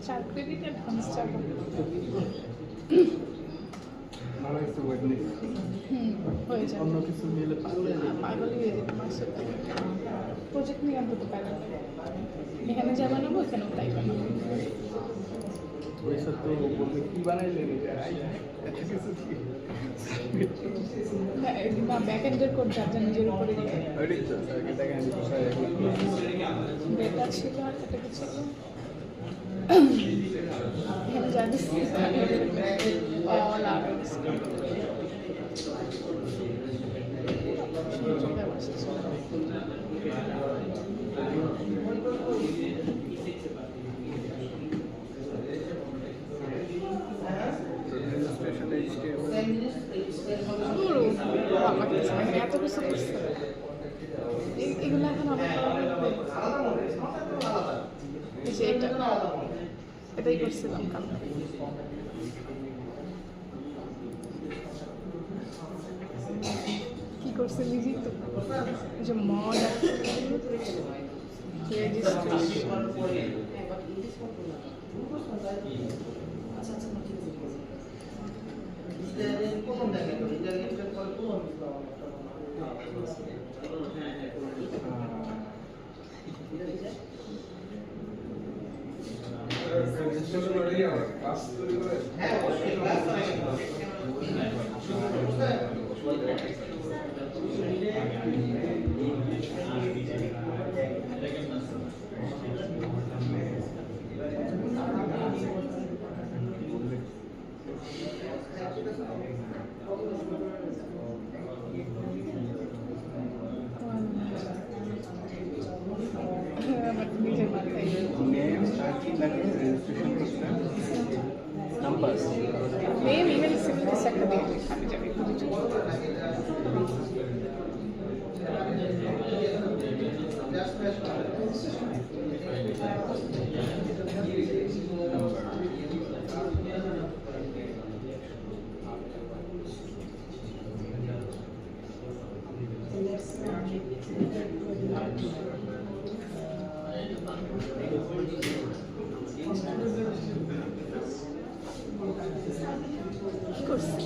4 ক্রেডিট অ্যাডভান্স চাবো। ভালো একটু ওয়েটনেস হয়ে যাবে। অন্য কিছু নিলে পাগলই হয়ে যেতে মাসের প্রজেক্ট নিয়ে অন্তত পারলাম, এখানে যা বানাবো এখানেও তাই বানাবো। ওইসব তো বলতে কি বানাইলেন এত কিছু কি না ব্যাক এন্ডের কোড যার নিজের উপরে দিয়ে ওইটাই তো এটাকে আমি কোথায় ডেটা ছিল আর এটা কি ছিল এখানে যা দিচ্ছি অল আর্টস এত কিছু করছে এগুলো এখন আমার এই যে এটাই করছিলাম কাল। কি করছে নিজেই তো এই যে মড নিজের মাথায় নেম আর কি লাগে রেজিস্ট্রেশন করতে নাম্বার নেম ইমেল সিগনেচার একটা দিয়ে আমি যাবি কি করছি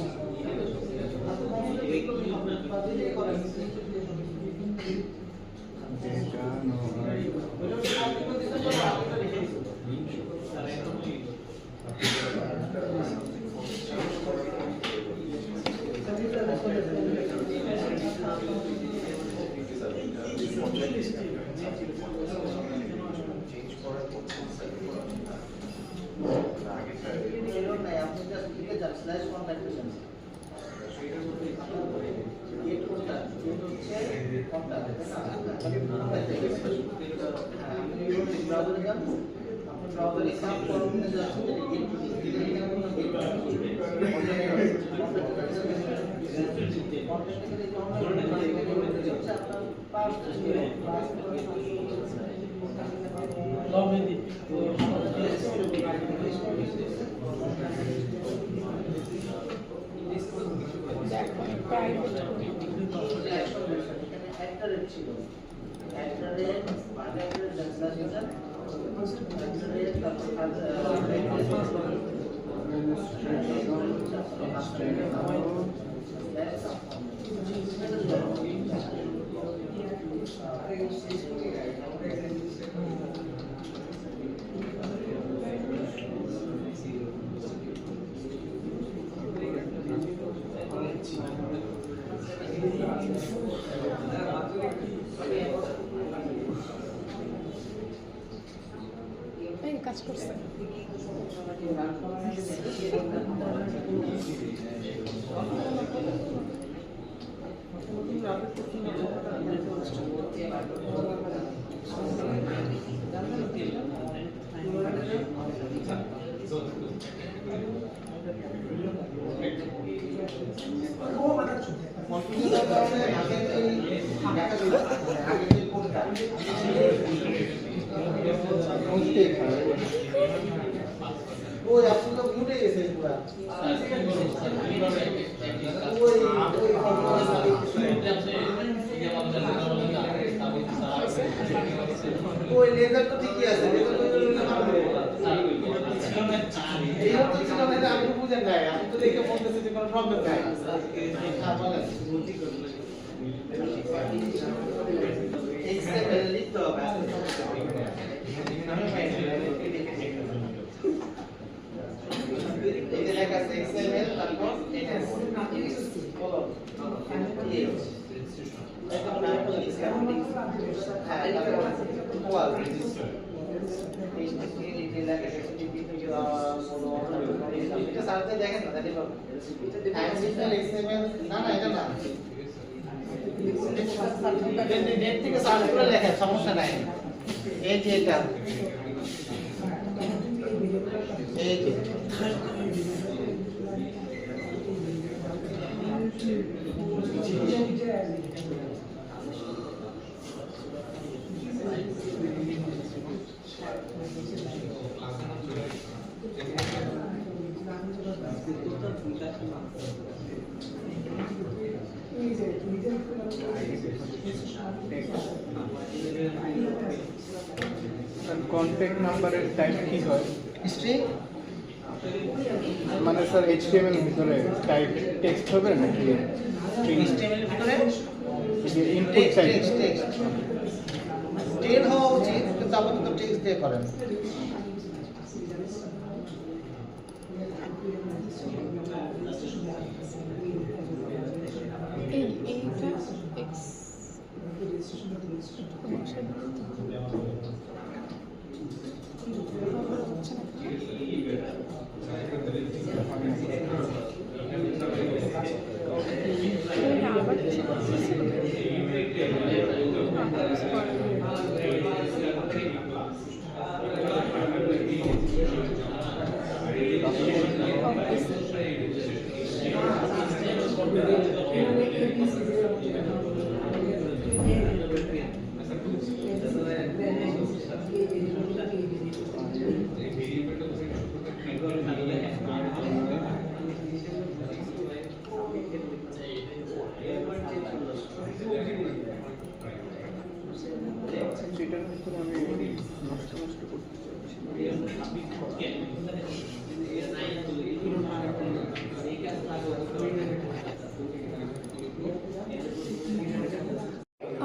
কাজ করছে ওই আপনি তো ভুলে গেছেন পুরা ওই লেজার তো ঠিকই আছে, লেজার তো এই হচ্ছে ছিল না, এটা আপনি বুঝেন নাই, আপনি তো দেখে বলতেছেন যে কোনো প্রবলেম নাই। হ্যাঁ বলেন। এক্সএমএল লিখতে হবে। আমি পাইনি, এই যে লেখা আছে এক্সএমএল, তারপর এনএস বলো এটা নাম বলে দিচ্ছি। হ্যাঁ তারপর ওয়াল এটা সাথে দেখেন না, দেখেন না না এটা না নেট থেকে সার্চ করে লেখা, সমস্যা নাই। এই যে এটা এই যে কন্ট্যাক্ট নাম্বারের টাইপ কি হয়? স্ট্রিং মানে স্যার HTML এর ভিতরে টাইপ টেক্সট হবে নাকি HTML এর ভিতরে ইনপুট টাইপ? টেক্সট স্ট্রিং হওয়া উচিত, কিন্তু আপনি তো টেক্সট দিয়ে করেন। এইটা এক্স আবার সেটার ভিতরে আমি নষ্ট করতে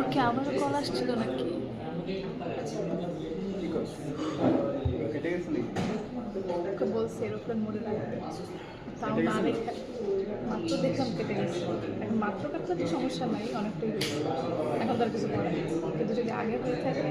ওকে আবার কল আসছিল নাকি? কেটে গেছে নাকি? ওকে বলছে এরোপ্লেন মোডে রাখতে, তাও না রেখে মাত্র দেখলাম কেটে গেছে। এখন মাত্র কাটলে তো সমস্যা নাই, অনেকটাই বেশি, এখন তার কিছু করার নেই। কিন্তু যদি আগে হয়ে থাকে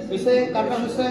Bisa karena bisa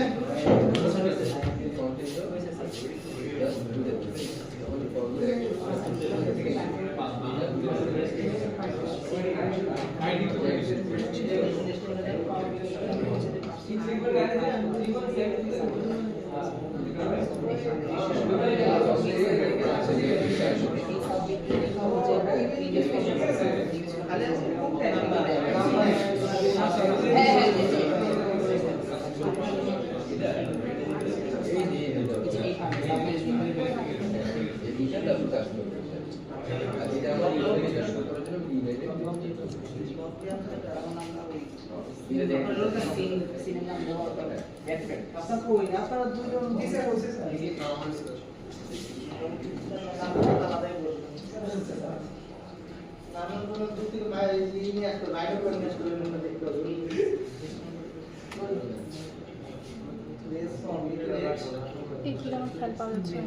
এই কি আমার ফেল পাওয়া যাচ্ছে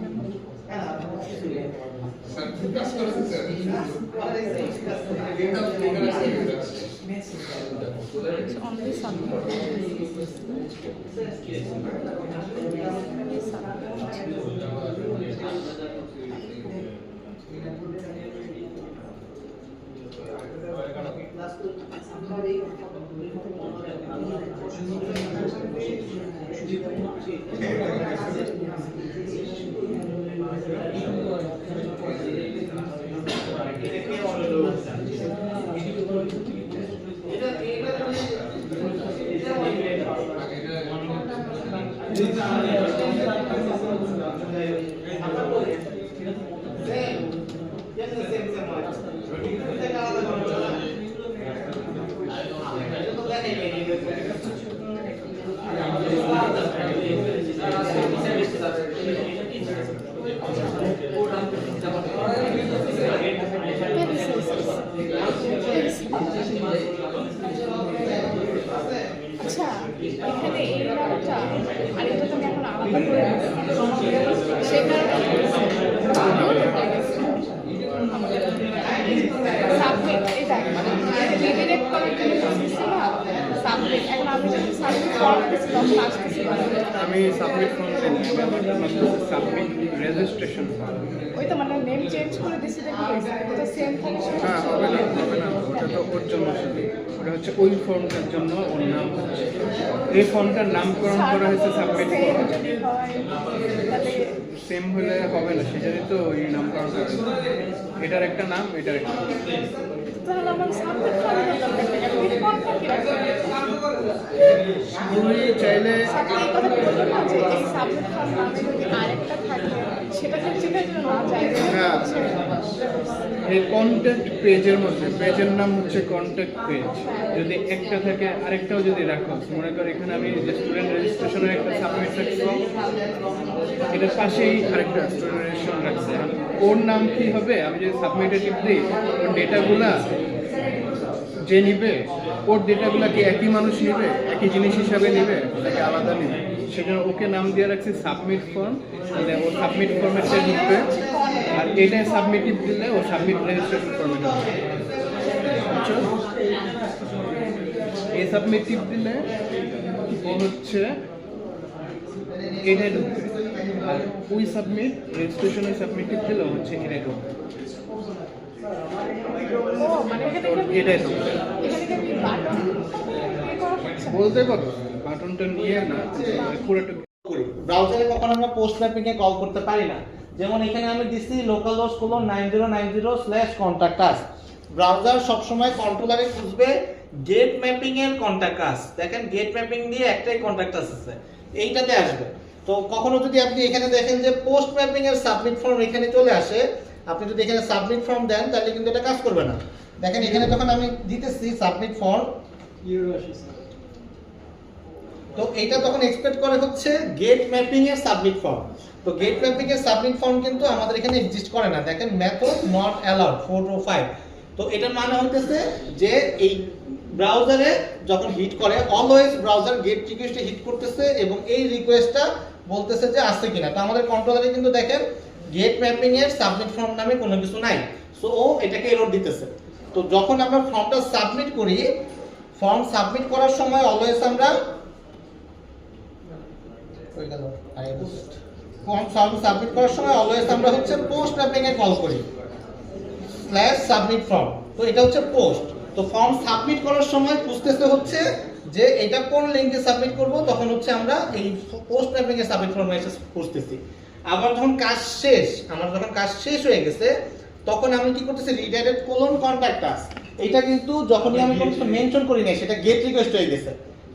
only submit. Submit. আচ্ছা এখানে এই নামটা আর এটা তো আমি এখন আলাদা করে দিচ্ছি সেই সাবমিট এটা রিডিরেক্ট করার জন্য সাবমিট এখন আমি যদি সাবমিট করতেছিলাম আসতেছি আমি সাবমিট ফর্ম সাবমিট রেজিস্ট্রেশন ওই তো মানে নেম চেঞ্জ করে দিছি দেখি এটা তো সেম থাকে হ্যাঁ হবে না ওটা তো ওর জন্য শুধু ওটা হচ্ছে ওই ফর্মটার জন্য ওর নাম হচ্ছে এই ফর্মটার নামকরণ করা হয়েছে সাবমিট ফর্ম যদি হয় তাহলে সেম হলে হবে না সেজন্যই তো ওই নামকরণ করা হয়েছে এটার একটা নাম এটার একটা নাম তাহলে আমার সাবমিট করা দরকার অ্যাডমিট ফর্মটা কি রাখবো তুমি চাইলে সাথে এই কথা বলবো না যে এই সাবমিট ফর্ম নামে যদি আরেকটা থাকে সেটা যদি না যায় হ্যাঁ এই কন্ট্যাক্ট পেজের মধ্যে পেজের নাম হচ্ছে কন্ট্যাক্ট পেজ যদি একটা থাকে আরেকটাও যদি রাখো মনে করো এখানে আমি যে স্টুডেন্ট রেজিস্ট্রেশনের একটা সাবমিট রাখছি এটার পাশেই আরেকটা স্টুডেন্ট রেজিস্ট্রেশন রাখছে ওর নাম কি হবে আমি যদি সাবমিটে টিপ দিই ওর ডেটাগুলা যে নিবে ওর ডেটাগুলা কি একই মানুষ নিবে একই জিনিস হিসাবে নিবে নাকি আলাদা নিবে সেজন্য ওকে নাম দিয়ে রাখছি সাবমিট ফর্ম মানে ও সাবমিট ফর্মেটটা ঢুকবে আর এটাই সাবমিট টিপ দিলে ও সাবমিট রেজিস্ট্রেশন ফর্মেট হবে এই সাবমিট টিপ দিলে ও হচ্ছে এটাই ঢুকবে আর ওই সাবমিট রেজিস্ট্রেশনের সাবমিট টিপ দিলে ও হচ্ছে এটাই ঢুকবে ও মানে এটাই ঢুকবে এখানে কি আমি বাটন বলতে পারো বাটনটা নিয়ে না পুরোটা করি ব্রাউজারে কখনো আমরা পোস্ট ম্যাপিং এ কল করতে পারি না যেমন এখানে আমি দিছি localhost:9090/contact us ব্রাউজার সব সময় কন্ট্রোলারে খুঁজবে গেট ম্যাপিং এর কন্টাক্ট আস দেখেন গেট ম্যাপিং দিয়ে একটাই কন্টাক্ট আস আছে এইটাতে আসবে তো কখনো যদি আপনি এখানে দেখেন যে পোস্ট ম্যাপিং এর সাবমিট ফর্ম এখানে চলে আসে আপনি যদি এখানে সাবমিট ফর্ম দেন তাহলে কিন্তু এটা কাজ করবে না দেখেন এখানে যখন আমি দিতেছি সাবমিট ফর্ম তো এটা তখন এক্সপেক্ট করে হচ্ছে গেট ম্যাপিং এর সাবমিট ফর্ম তো গেট ম্যাপিং এর সাবমিট ফর্ম কিন্তু আমাদের এখানে এক্সিস্ট করে না দেখেন মেথড নট অ্যালাউড 405 তো এটার মানে হচ্ছে যে এই ব্রাউজারে যখন হিট করে অলওয়েজ ব্রাউজার গেট রিকোয়েস্টে হিট করতেছে এবং এই রিকোয়েস্টটা বলতেছে যে আসছে কিনা তো আমাদের কন্ট্রোলারে কিন্তু দেখেন গেট ম্যাপিং এর সাবমিট ফর্ম নামে কোনো কিছু নাই সো ও এটাকে এরর দিতেছে তো যখন আমরা ফর্মটা সাবমিট করি ফর্ম সাবমিট করার সময় অলওয়েজ আমরা ফর্ম সাবমিট করার সময় অলওয়েজ আমরা হচ্ছে পোস্ট ম্যাপিং এ কল করি /submit form তো এটা হচ্ছে পোস্ট তো ফর্ম সাবমিট করার সময় বুঝতেছে হচ্ছে যে এটা কোন লিংকে সাবমিট করব তখন হচ্ছে আমরা এই পোস্ট ম্যাপিং এ সাবমিট ফর্মে এসে খুঁজতেছি আবার যখন কাজ শেষ হয়ে গেছে তখন আমি কি করতেছি রিডাইরেক্ট কন্টাক্ট আস এটা কিন্তু যখনই আমি কোনো কিছু মেনশন করি না সেটা গেট রিকোয়েস্ট হয়ে গেছে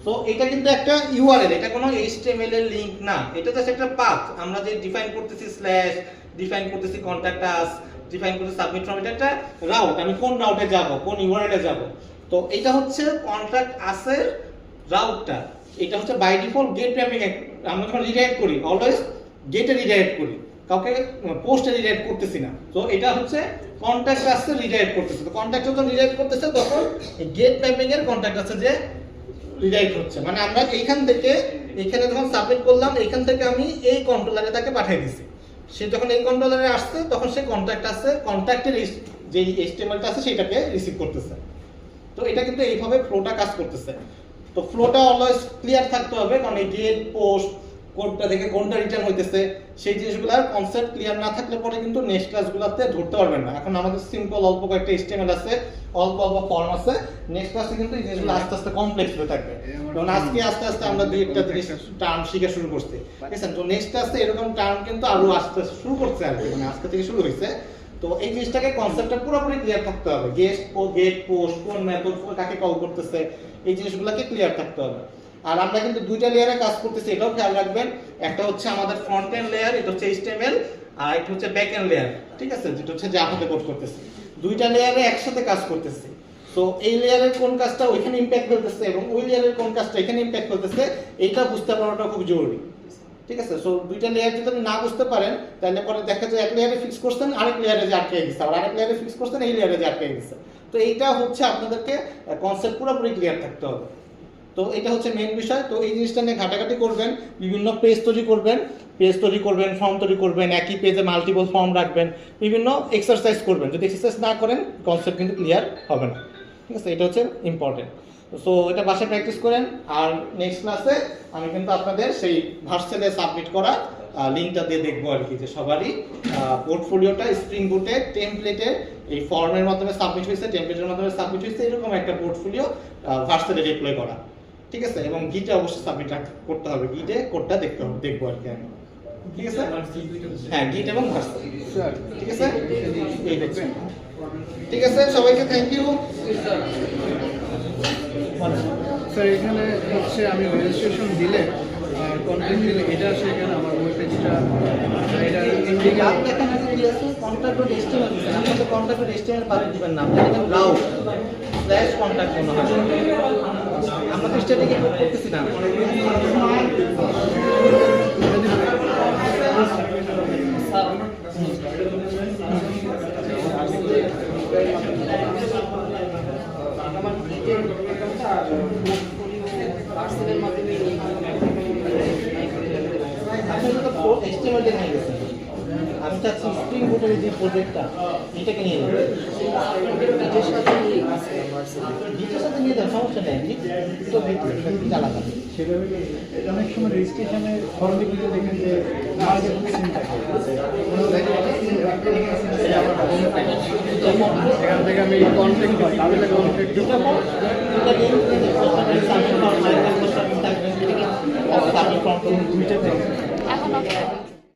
সো এটা কিন্তু একটা ইউআরএল এটা কোনো এইচটিএমএল এর লিংক না এটা জাস্ট একটা পাথ আমরা যে ডিফাইন করতেছি স্ল্যাশ ডিফাইন করতেছি কন্টাক্ট আস ডিফাইন করতেছি সাবমিট ফর্ম এটা একটা রাউট আমি কোন রাউটে যাব কোন ইউআরএলে যাব তো এটা হচ্ছে কন্টাক্ট আসের রাউটটা এটা হচ্ছে বাই ডিফল্ট গেট ম্যাপিং আমরা যখন রিডাইরেক্ট করি অলওয়েজ গেটে রিডাইরেক্ট করি কাউকে পোস্টে রিডাইরেক্ট করতেছি না তো এটা হচ্ছে কন্টাক্ট আসে রিডাইরেক্ট করতেছে তো কন্টাক্ট যখন রিডাইরেক্ট করতেছে তখন এই গেট ম্যাপিং এর কন্টাক্ট আছে যে রিডাইরেক্ট হচ্ছে মানে আমরা এইখান থেকে এখানে যখন সাবমিট করলাম এইখান থেকে আমি এই কন্ট্রোলারে তাকে পাঠিয়ে দিছি সে যখন এই কন্ট্রোলারে আসছে তখন সে কন্টাক্ট আছে কন্টাক্টের যে এইচটিএমএলটা আছে সেটাকে রিসিভ করতেছে তো এটা কিন্তু এইভাবে ফ্লোটা কাজ করতেছে তো ফ্লোটা অলওয়েজ ক্লিয়ার থাকতে হবে কারণ এই গেট পোস্ট কোনটা থেকে কোনটা রিটার্ন হইতেছে সেই জিনিসগুলোর কনসেপ্ট ক্লিয়ার না থাকলে পরে কিন্তু নেক্সট ক্লাসগুলোতে ধরতে পারবেন না। এখন আমাদের সিম্পল অল্প কয়েকটা HTML আছে, অল্প ফর্ম আছে, নেক্সট ক্লাসে কিন্তু এই জিনিসগুলো আস্তে আস্তে কমপ্লেক্স হয়ে থাকবে। কারণ আজকে আস্তে আস্তে আমরা দুই একটা জিনিস টার্ম শিখা শুরু করছি, ঠিক আছে? তো নেক্সট ক্লাসে এরকম টার্ম কিন্তু আরো আস্তে আস্তে শুরু করছে আর কি, মানে আজকে থেকে শুরু হয়েছে। তো এই জিনিসটাকে কনসেপ্টটা পুরোপুরি ক্লিয়ার থাকতে হবে, গেট পোস্ট কোন মেথড কাকে কল করতেছে, এই জিনিসগুলোকে ক্লিয়ার থাকতে হবে। আর আমরা কিন্তু দুইটা লেয়ারে কাজ করতেছি, এটাও খেয়াল রাখবেন। একটা হচ্ছে আমাদের ফ্রন্ট এন্ড লেয়ার, এটা হচ্ছে HTML, আর এটা হচ্ছে ব্যাক এন্ড লেয়ার, ঠিক আছে, যেটা হচ্ছে জাভাতে কোড করতেছি। দুইটা লেয়ারে একসাথে কাজ করতেছি। তো এই লেয়ারের কোন কাজটা ওইখানে ইমপ্যাক্ট ফেলতেছে এবং ওই লেয়ারের কোন কাজটা এখানে ইমপ্যাক্ট ফেলতেছে, এইটা বুঝতে পারাটা খুব জরুরি, ঠিক আছে? সো দুইটা লেয়ার যদি আপনি না বুঝতে পারেন তাহলে পরে দেখা যায় এক লেয়ারে ফিক্স করছেন, আরেক লেয়ারে যে আটকে গেছে, আর আরেক লেয়ারে ফিক্স করছেন, এই লেয়ারে যে আটকে গেছে। তো এইটা হচ্ছে আপনাদেরকে কনসেপ্ট পুরোপুরি ক্লিয়ার থাকতে হবে। তো এটা হচ্ছে মেইন বিষয়। তো এই জিনিসটা নিয়ে ঘাটাঘাটি করবেন, বিভিন্ন পেজ তৈরি করবেন, ফর্ম তৈরি করবেন, একই পেজে মাল্টিপল ফর্ম রাখবেন, বিভিন্ন এক্সারসাইজ করবেন। যদি এক্সারসাইজ না করেন কনসেপ্ট কিন্তু ক্লিয়ার হবে না, ঠিক আছে? এটা হচ্ছে ইম্পর্টেন্ট। সো এটা বাসায় প্র্যাকটিস করেন। আর নেক্সট ক্লাসে আমি কিন্তু আপনাদের সেই ভার্সেলে সাবমিট করা লিঙ্কটা দিয়ে দেখবো আর কি, যে সবারই পোর্টফোলিওটা স্প্রিং বুটে টেমপ্লেটে এই ফর্মের মাধ্যমে সাবমিট হয়েছে, টেমপ্লেটের মাধ্যমে সাবমিট হয়েছে, এরকম একটা পোর্টফোলিও ভার্সেলে ডিপ্লয় করা, ঠিক আছে? এবং গিটে অবশ্যই সাবমিট করতে হবে, গিটে কোডটা দেখবো আর কি আমি, ঠিক আছে? হ্যাঁ, গিট এবং ভার্সেল, ঠিক আছে? এই দেখবেন, ঠিক আছে? সবাইকে থ্যাংক ইউ। স্যার এখানে হচ্ছে আমি রেজিস্ট্রেশন দিলে কন্টেন্ট দিলে এটা আসে এখানে আমার ওয়েব পেজটা, এটা কাজ দেখানো যে কি আছে contact.html দিবেন, আপনি তো contact.html বাদ দিবেন না, আপনি দিবেন browse/contact মনে হয়। আমরা তো স্ট্যাটিকে কোড করতেছি না। পার্সেলের মাধ্যমে আপনি তো HTML টা নিয়ে গেছেন, আমি চাচ্ছি স্প্রিং বুটের যে প্রজেক্টটা এটাকে নিয়ে যাবেন, নিজের সাথে নিয়ে গেছে গিটের সাথে নিয়ে যান, সমস্যা নেই, গিট তো গিট আলাদা। সেভাবে অনেক সময় রেজিস্ট্রেশনে ফর্মে কিন্তু দেখেন যে এখান থেকে আমি কন্টেন্ট পাই, তাহলে কন্টেন্ট এখন